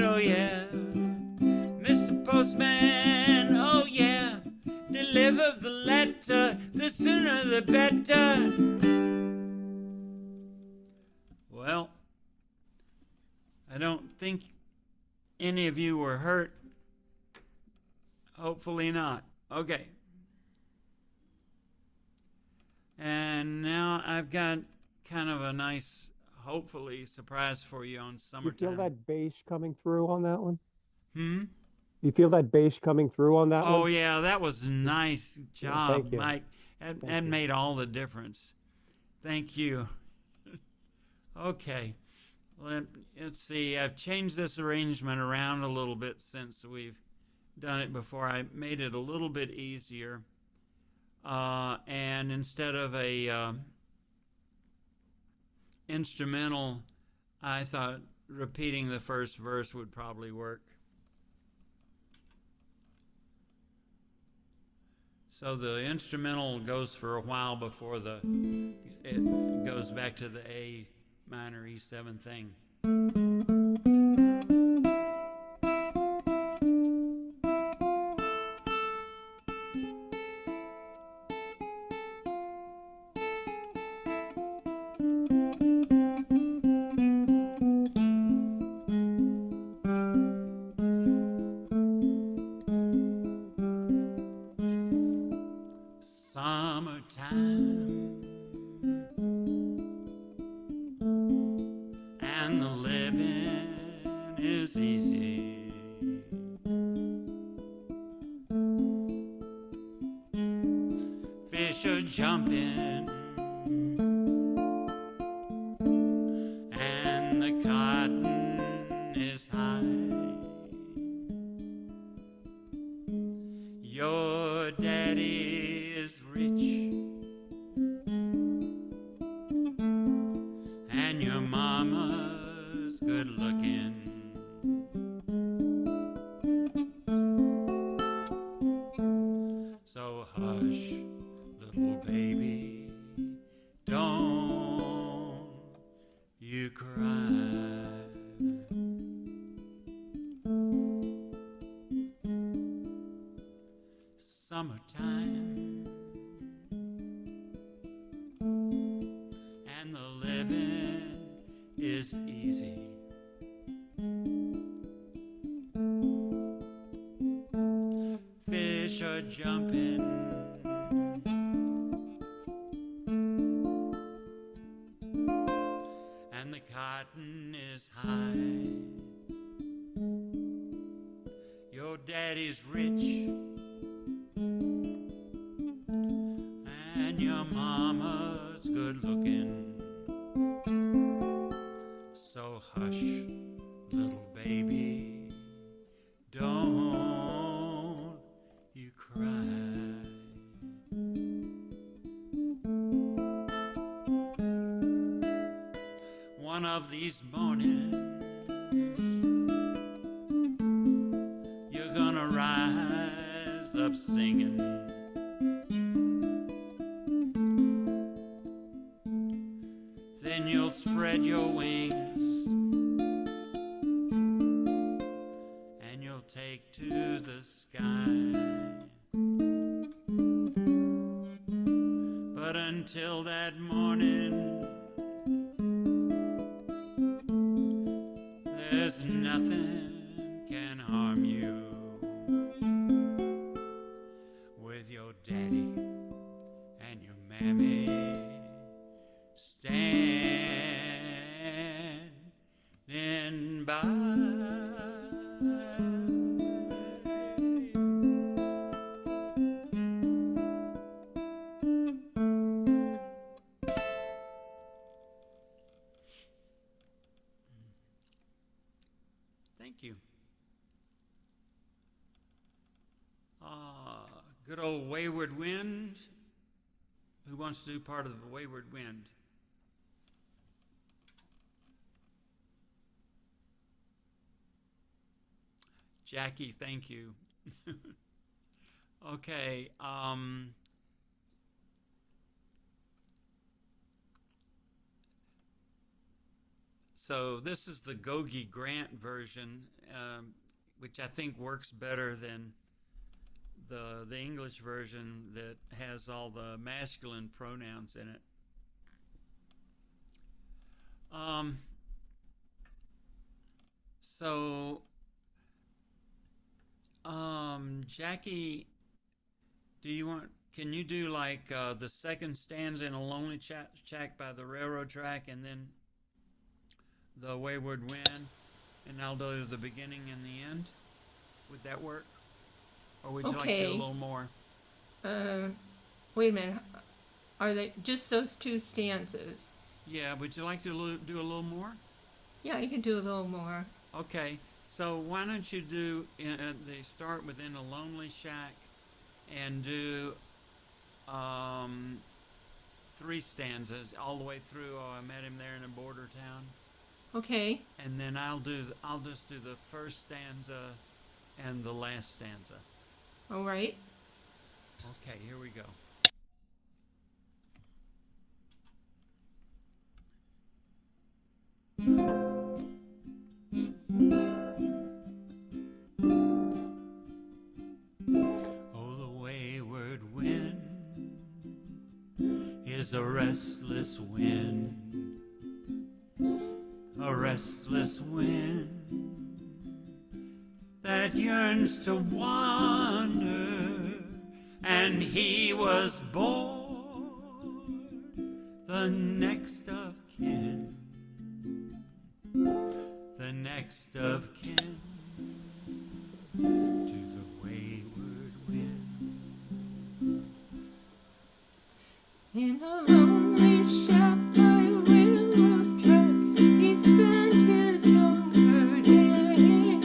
oh yeah. Mr. Postman, oh yeah, deliver the letter, the sooner the better. Well, I don't think any of you were hurt. Hopefully not. Okay. And now I've got kind of a nice, hopefully, surprise for you on You Summertime. feel that bass coming through on that one? Hmm? You feel that bass coming through on that Oh one? yeah, that was a nice job, thank you. Mike. That Thank you. made all the difference. Thank you. Okay. Let's see. I've changed this arrangement around a little bit since we've done it before. I made it a little bit easier. And instead of a instrumental, I thought repeating the first verse would probably work. So the instrumental goes for a while before it goes back to the A minor E7 thing. Summertime and the living is easy. Fish are jumping and the cotton is high. Your daddy is rich and your mama's good looking. So hush, little baby, don't you cry. Summertime and the living is easy. Fish are jumping and the cotton is high. Your daddy's rich and your mama's good looking. So hush, little baby, don't you cry. One of these mornings you're gonna rise up singing. Then you'll spread your wings and you'll take to the sky. But until that morning, there's nothing can harm you with your daddy and your mammy standing by. Thank you. Good old Wayward Wind. Who wants to do part of the Wayward Wind? Jackie, thank you. Okay. So this is the Gogi Grant version, which I think works better than the English version that has all the masculine pronouns in it. So Jackie, can you do like the second stanza in A Lonely Shack by the railroad track and then the Wayward Wind, and I'll do the beginning and the end? Would that work? Or would you like to do a Okay. little more? Wait a minute. Are they just those two stanzas? Yeah, would you like to do a little more? Yeah, you can do a little more. Okay, so why don't you do, they start with In a Lonely Shack and do 3 stanzas all the way through. Oh, I met him there in a border town. Okay. And then I'll just do the first stanza and the last stanza. All right. Okay, here we go. Oh, the wayward wind is a restless wind, a restless wind that yearns to wander, and he was born the next of kin, the next of kin to the wayward wind. In a lonely shack by a railroad track, he spent his younger days.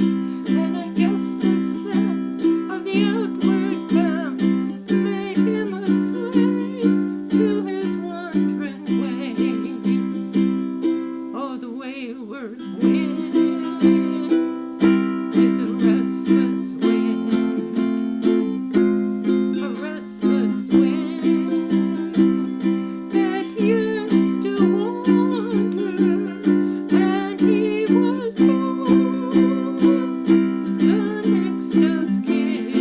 And I guess the scent of the outward bound made him a slave to his wandering ways. Oh, the wayward wind is a restless wind, a restless wind that yearns to wander, and he was born the next of kin,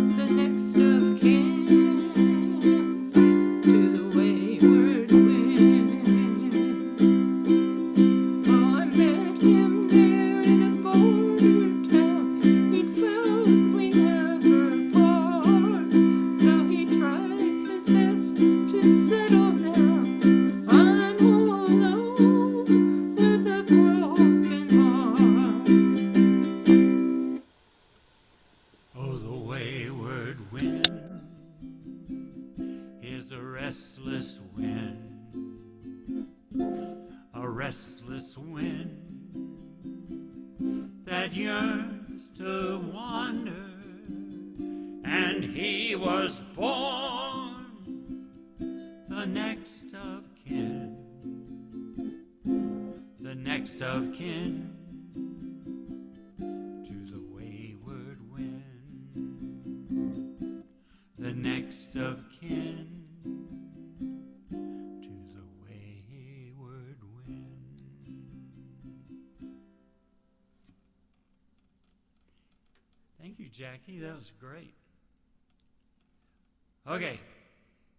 the next of kin to the wayward wind. Oh, I met him there in a border town. He'd vowed we never part. Now he tried his best to settle down. I'm all alone with a broken heart. Oh, the wayward wind is a restless wind, a restless wind that yearns to wander, and he was born the next of kin, the next of kin to the wayward wind, the next of kin to the wayward wind. Thank you, Jackie. That was great. Okay,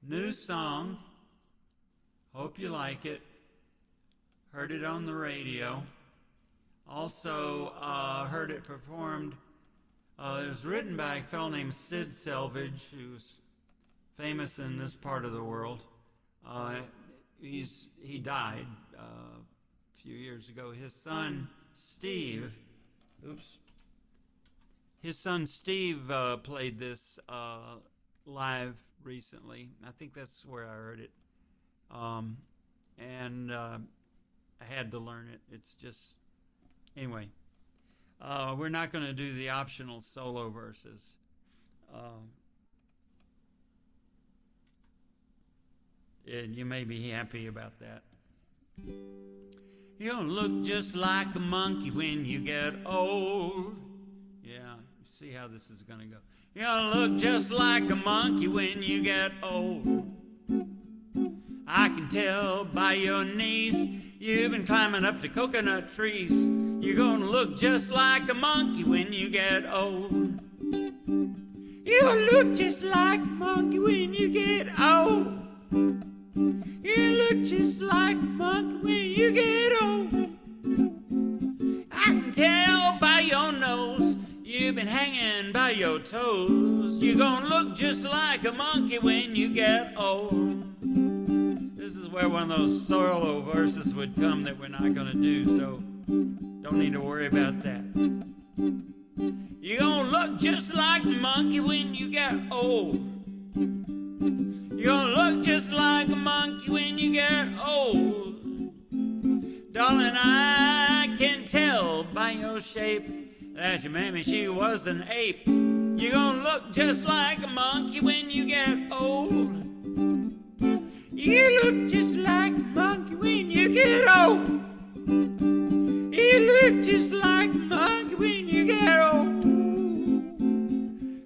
new song. Hope you like it. Heard it on the radio. Also heard it performed. It was written by a fellow named Sid Selvage, who's famous in this part of the world. He died a few years ago. His son Steve, played this live recently. I think that's where I heard it, and I had to learn it. It's just anyway. We're not going to do the optional solo verses. And you may be happy about that. You'll look just like a monkey when you get old. Yeah, you see how this is going to go. You'll look just like a monkey when you get old. I can tell by your knees you've been climbing up the coconut trees. You're gonna look just like a monkey when you get old. You'll look just like a monkey when you get old. You look just like a monkey when you get old. I can tell by your nose you've been hanging by your toes. You're gonna look just like a monkey when you get old. This is where one of those solo verses would come that we're not gonna do, so don't need to worry about that. You're gonna look just like a monkey when you get old. You're gonna look just like a monkey when you get old. Darling, I can tell by your shape that your mammy, she was an ape. You're gonna look just like a monkey when you get old. You look just like a monkey when you get old. You look just like a monkey when you get old.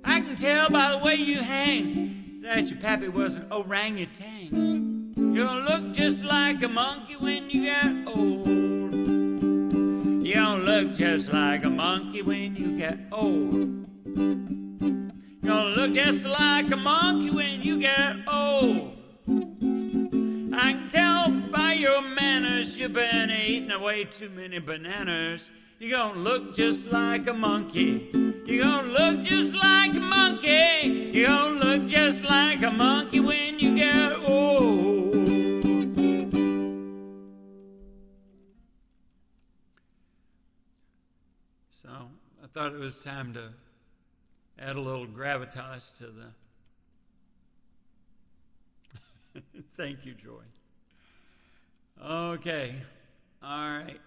I can tell by the way you hang that your pappy was an orangutan. You're gonna look just like a monkey when you get old. You're gonna look just like a monkey when you get old. You're gonna look just like a monkey when you get old. I can tell by your manners you've been eating away too many bananas. You're gonna look just like a monkey. You're gonna look just like a monkey. You're gonna look just like a monkey when you get old. So I thought it was time to add a little gravitas to the... Thank you, Joy. Okay, all right.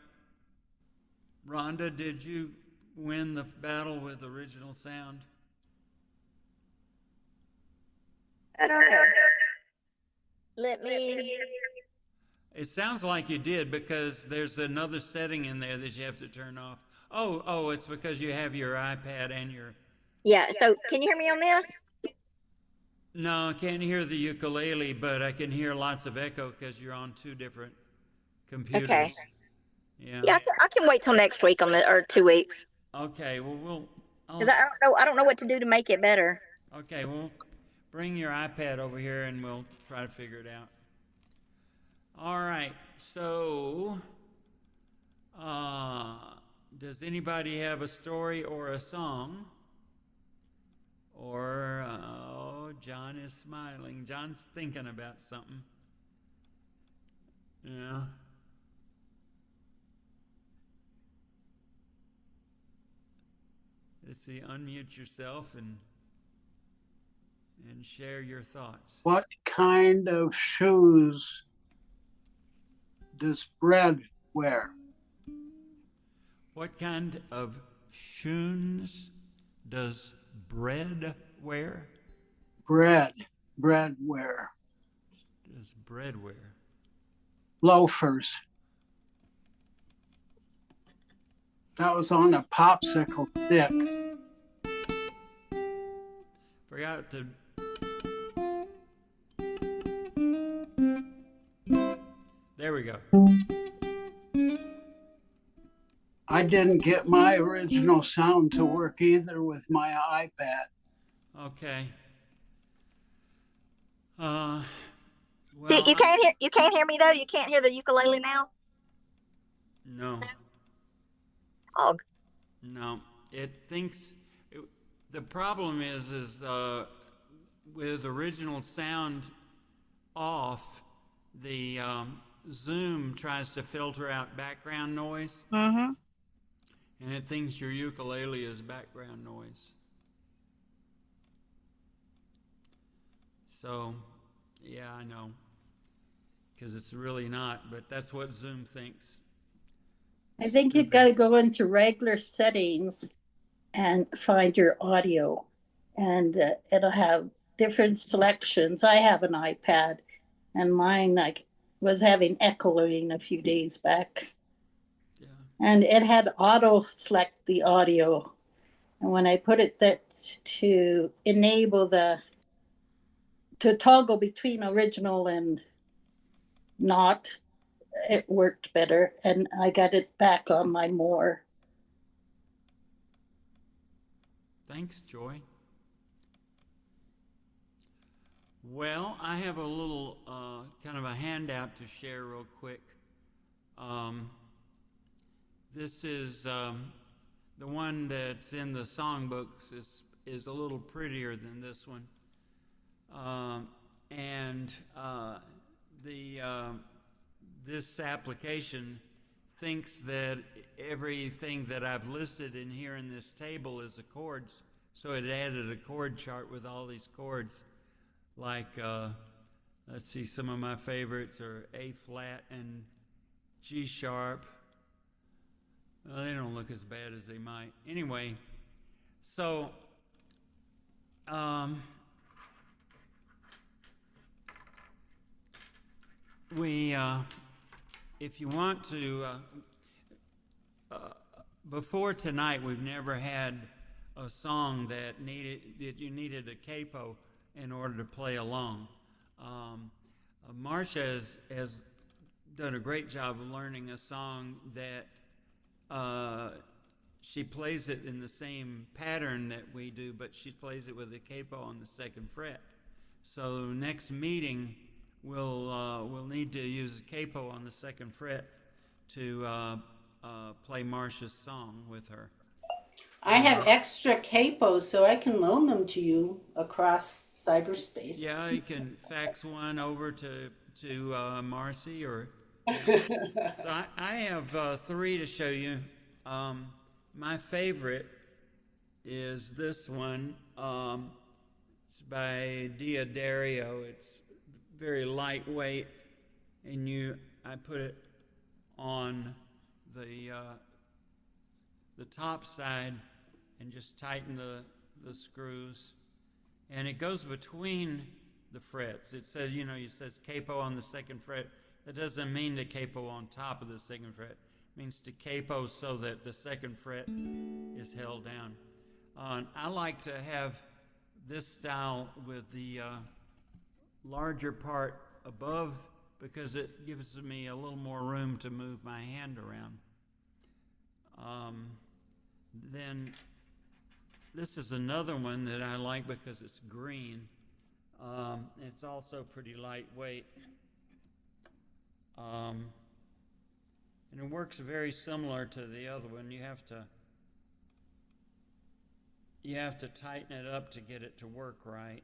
Rhonda, did you win the battle with original sound? I don't know. Let me. It sounds like you did, because there's another setting in there that you have to turn off. Oh, it's because you have your iPad and your... Yeah. So can you hear me on this? No, I can't hear the ukulele, but I can hear lots of echo because you're on two different computers. Okay. Yeah. Yeah. I can wait till next week or 2 weeks. Okay. Well, Because I don't know what to do to make it better. Okay. Well, bring your iPad over here and we'll try to figure it out. All right. So, does anybody have a story or a song? Or, John is smiling. John's thinking about something. Yeah. Let's see, unmute yourself and share your thoughts. What kind of shoes does Brad wear? What kind of shoes does Bread wear? Brad wear. Does Bread wear? Loafers. That was on a popsicle stick. Forgot to... There we go. I didn't get my original sound to work either with my iPad. Okay. Well, See, you can't hear me though. You can't hear the ukulele now. No. Oh. No. It thinks... the problem is with original sound off, the Zoom tries to filter out background noise. Mm-hmm. And it thinks your ukulele is background noise. So, yeah, I know. Because it's really not, but that's what Zoom thinks. I think you've got to go into regular settings and find your audio, and it'll have different selections. I have an iPad, and mine was having echoing a few days back. Yeah. And it had auto select the audio. And when I put it to enable to toggle between original and not, it worked better. And I got it back on my more. Thanks, Joy. Well, I have a little kind of a handout to share real quick. This is the one that's in the songbooks is a little prettier than this one. This application thinks that everything that I've listed in here in this table is a chords. So it added a chord chart with all these chords. Like, let's see, some of my favorites are A flat and G sharp. Well, they don't look as bad as they might. Anyway, so if you want to, before tonight, we've never had a song that you needed a capo in order to play along. Marcia has done a great job of learning a song that she plays it in the same pattern that we do, but she plays it with a capo on the second fret. So next meeting, we'll need to use a capo on the second fret to play Marcia's song with her. I have extra capos, so I can loan them to you across cyberspace. Yeah, you can fax one over to Marcy, or so I have 3 to show you. My favorite is this one. It's by Diodario. It's very lightweight, and I put it on the top side and just tighten the screws, and it goes between the frets. It says, it says capo on the second fret. That doesn't mean to capo on top of the second fret. It means to capo so that the second fret is held down. I like to have this style with the larger part above, because it gives me a little more room to move my hand around. Then this is another one that I like because it's green. It's also pretty lightweight. And it works very similar to the other one. You have to tighten it up to get it to work right.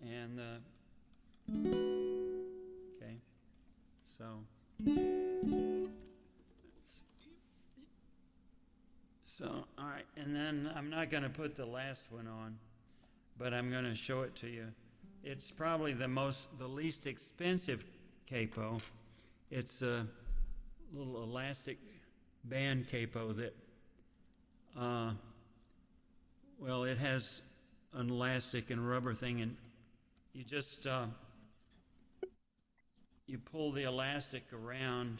And okay, so all right, and then I'm not going to put the last one on, but I'm going to show it to you. It's probably the least expensive capo. It's a little elastic band capo that, it has an elastic and rubber thing, and you just you pull the elastic around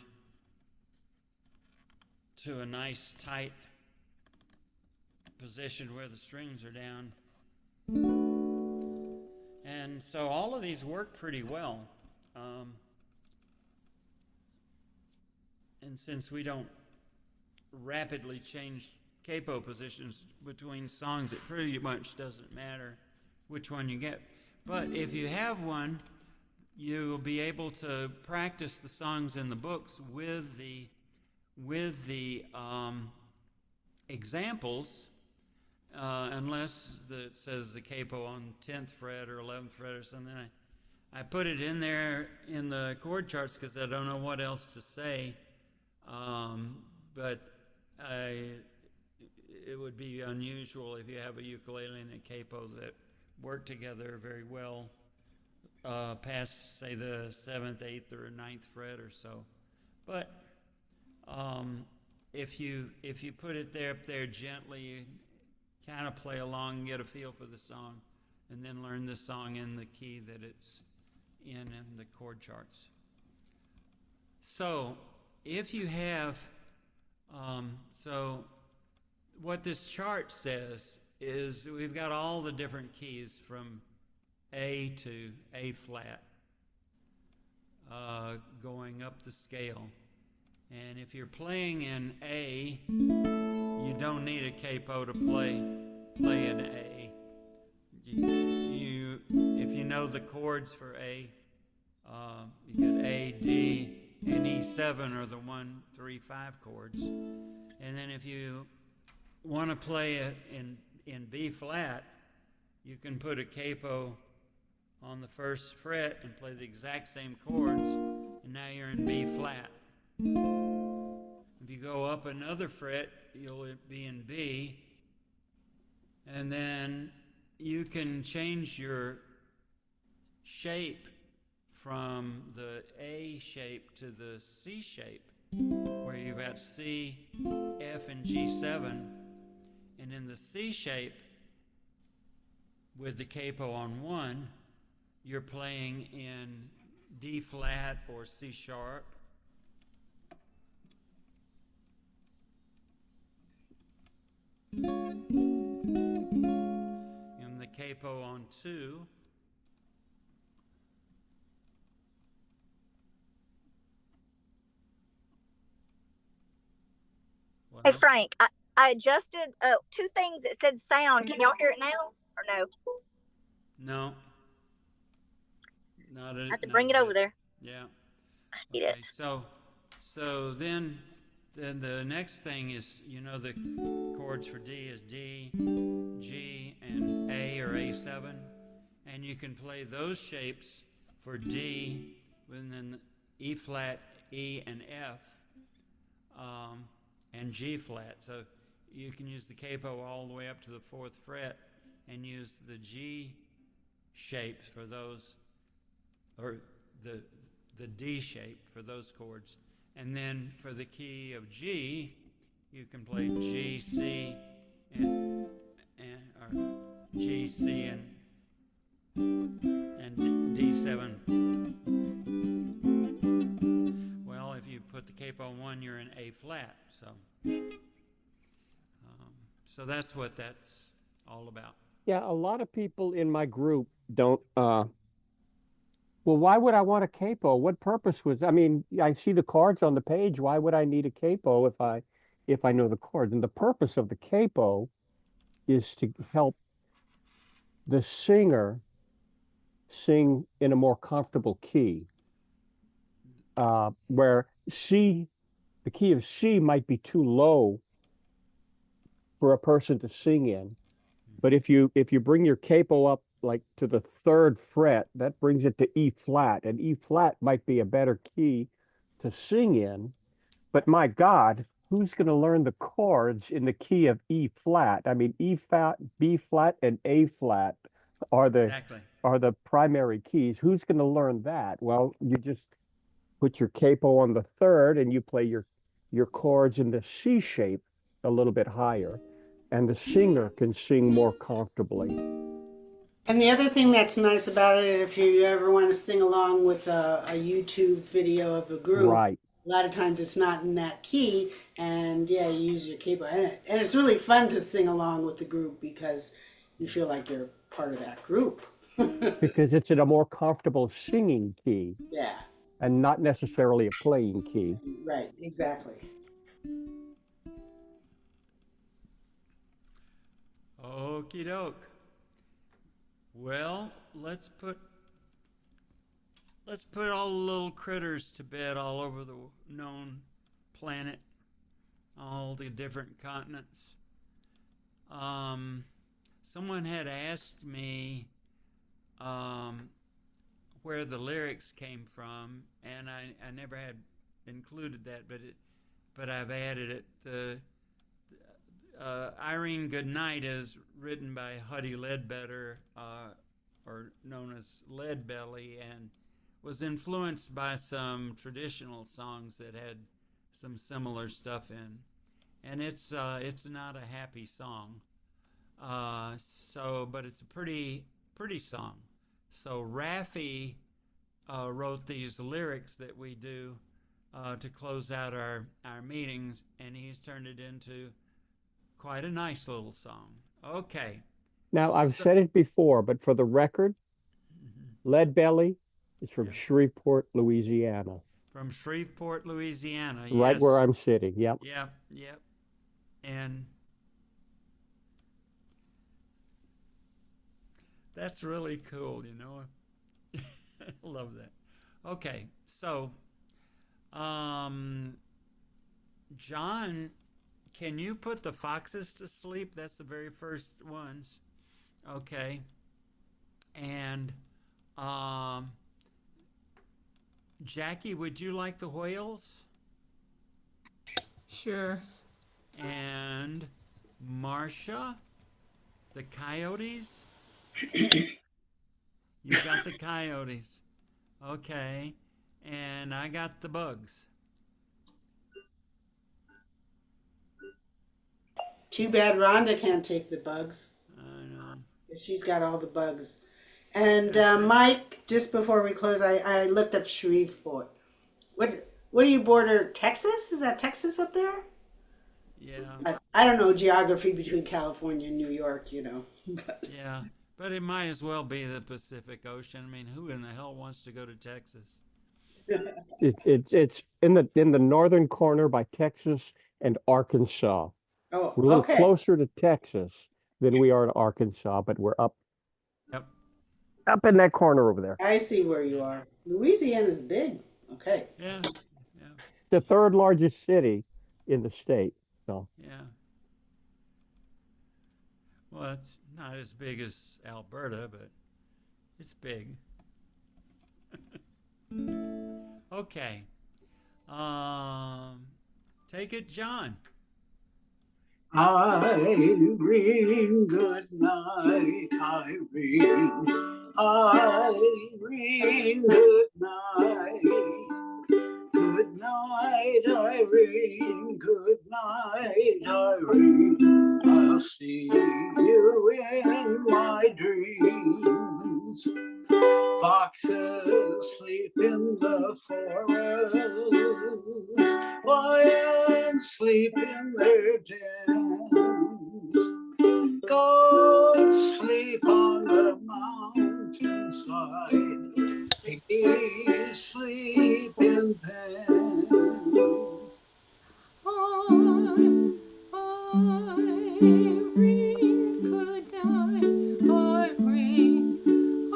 to a nice tight position where the strings are down. And so all of these work pretty well. And since we don't rapidly change capo positions between songs, it pretty much doesn't matter which one you get. But if you have one, you'll be able to practice the songs in the books with the examples, unless it says the capo on 10th fret or 11th fret or something. I put it in there in the chord charts because I don't know what else to say, but it would be unusual if you have a ukulele and a capo that work together very well past, say, the 7th, 8th, or 9th fret or so. But if you put it up there gently, you kind of play along and get a feel for the song, and then learn the song in the key that it's in the chord charts. So if you have, so what this chart says is we've got all the different keys from A to A flat, going up the scale. And if you're playing in A, you don't need a capo to play in A. If you know the chords for A, you get A, D, and E7 are the 1, 3, 5 chords. And then if you want to play it in B flat, you can put a capo on the first fret and play the exact same chords, and now you're in B flat. If you go up another fret, you'll be in B, and then you can change your shape from the A shape to the C shape, where you've got C, F, and G7. And in the C shape, with the capo on 1, you're playing in D flat or C sharp. In the capo on 2, Hey Frank, I adjusted 2 things that said sound. Can y'all hear it now or no? no, not a, I have to not bring a it over bit. there. Yeah. Need Okay. it. So then the next thing is, you know, the chords for D is D, G, and A or A7, and you can play those shapes for D, and then E flat, E, and F, and G flat. So you can use the capo all the way up to the 4th fret and use the G shapes for those, or the D shape for those chords. And then for the key of G, you can play G, C, or G, C, and D7. Well, if you put the capo on 1, you're in A flat. So that's what that's all about. Yeah, a lot of people in my group don't. Well, why would I want a capo? What purpose was? I mean, I see the chords on the page. Why would I need a capo if I know the chords? And the purpose of the capo is to help the singer sing in a more comfortable key. Where C, the key of C might be too low for a person to sing in. But if you bring your capo up like to the 3rd fret, that brings it to E flat, and E flat might be a better key to sing in. But my God, who's going to learn the chords in the key of E flat? I mean, E flat, B flat, and A flat are Exactly. the primary keys. Who's going to learn that? Well, you just put your capo on the 3rd, and you play your chords in the C shape a little bit higher, and the singer can sing more comfortably. And the other thing that's nice about it, if you ever want to sing along with a YouTube video of a group, Right. a lot of times it's not in that key, and yeah, you use your capo, and it's really fun to sing along with the group because you feel like you're part of that group. Because it's in a more comfortable singing key Yeah, and not necessarily a playing key. right, exactly. Okie doke. Well, let's put all the little critters to bed all over the known planet, all the different continents. Someone had asked me where the lyrics came from, and I never had included that, but I've added it. Irene Goodnight is written by Huddie Ledbetter, or known as Leadbelly, and was influenced by some traditional songs that had some similar stuff in. And it's not a happy song, but it's a pretty song. So Raffi wrote these lyrics that we do to close out our meetings, and he's turned it into quite a nice little song. Okay. Now, I've said it before, but for the record, Lead Belly is from Yeah. Shreveport, Louisiana. From Shreveport, Louisiana. Right Yes. where I'm sitting. Yep. Yep. And that's really cool, you know. I love that. Okay, so John, can you put the foxes to sleep? That's the very first ones. Okay. And Jackie, would you like the whales? Sure. And Marcia, the Coyotes? You got the Coyotes. Okay. And I got the Bugs. Too bad Rhonda can't take the bugs. I know. She's got all the bugs. And Okay. Mike, just before we close, I looked up Shreveport. What do you border? Texas? Is that Texas up there? Yeah. I don't know geography between California and New York, you know. Yeah. But it might as well be the Pacific Ocean. I mean, who in the hell wants to go to Texas? It's in the northern corner by Texas and Arkansas. Oh, We're a little okay. closer to Texas than we are to Arkansas, but we're Yep. up in that corner over there. I see where you are. Louisiana's big. Okay. Yeah. Yeah. The third largest city in the state. So Yeah. Well, it's not as big as Alberta, but it's big. Okay. Take it, John. Irene, good night, Irene. Irene, good night. Good night, Irene. Good night, Irene. I'll see you in my dreams. Foxes sleep in the forest, lions sleep in their dens, goats sleep on the mountainside, piggies sleep in pens. Irene, good night, Irene.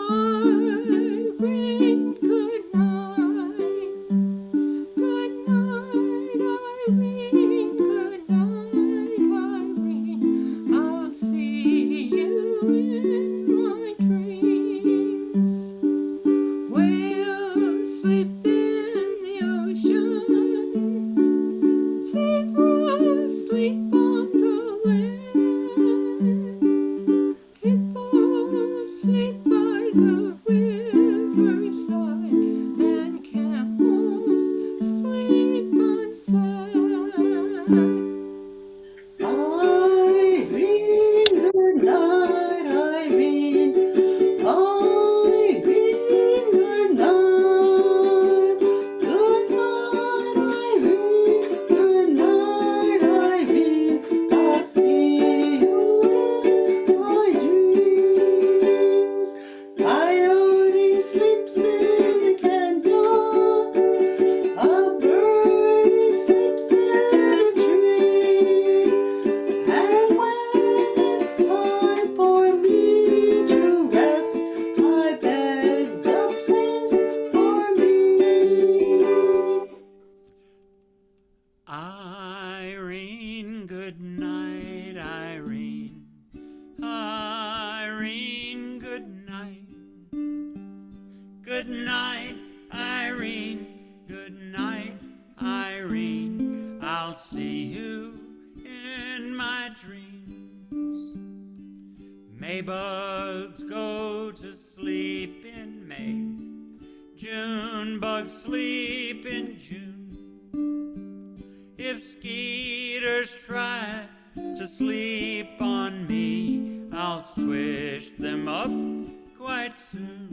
Irene, good night. Good night, Irene. Good night, Irene. I'll see you in my dreams. Whales sleep in the ocean. Zebras sleep on the land. Hippos sleep by the riverside, and camels sleep on sand. Irene, good night, Irene. Irene, good night. Good night, Irene. Good night, Irene. I'll see you in my dreams. Coyote sleeps in the canyon. A birdie sleeps in a tree. And when it's time for me to rest, my bed's the place for me. Irene, good night, Irene. Irene, good night. Good night, Irene. Good night, Irene. I'll see you in my dreams. Maybugs go to sleep in May. June bugs sleep in June. If skeeters try to sleep on me, I'll squish them up quite soon.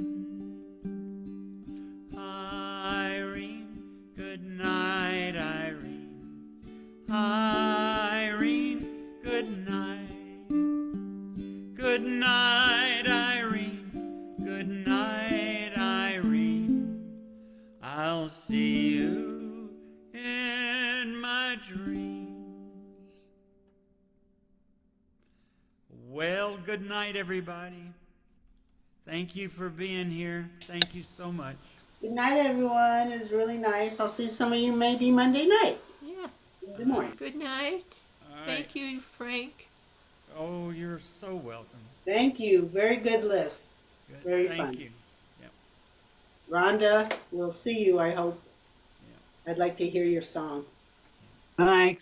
Irene, good night, Irene. Irene, good night. Good night, Irene. Good night, Irene. I'll see you in my dreams. Well, good night, everybody. Thank you for being here. Thank you so much. Good night, everyone. It was really nice. I'll see some of you maybe Monday night. Yeah. Good morning. Good night. All right. Thank you, Frank. Oh, you're so welcome. Thank you. Very good list. Good. Very Thank fun. you. Yep. Rhonda, we'll see you, I hope. Yep. I'd like to hear your song. Thanks.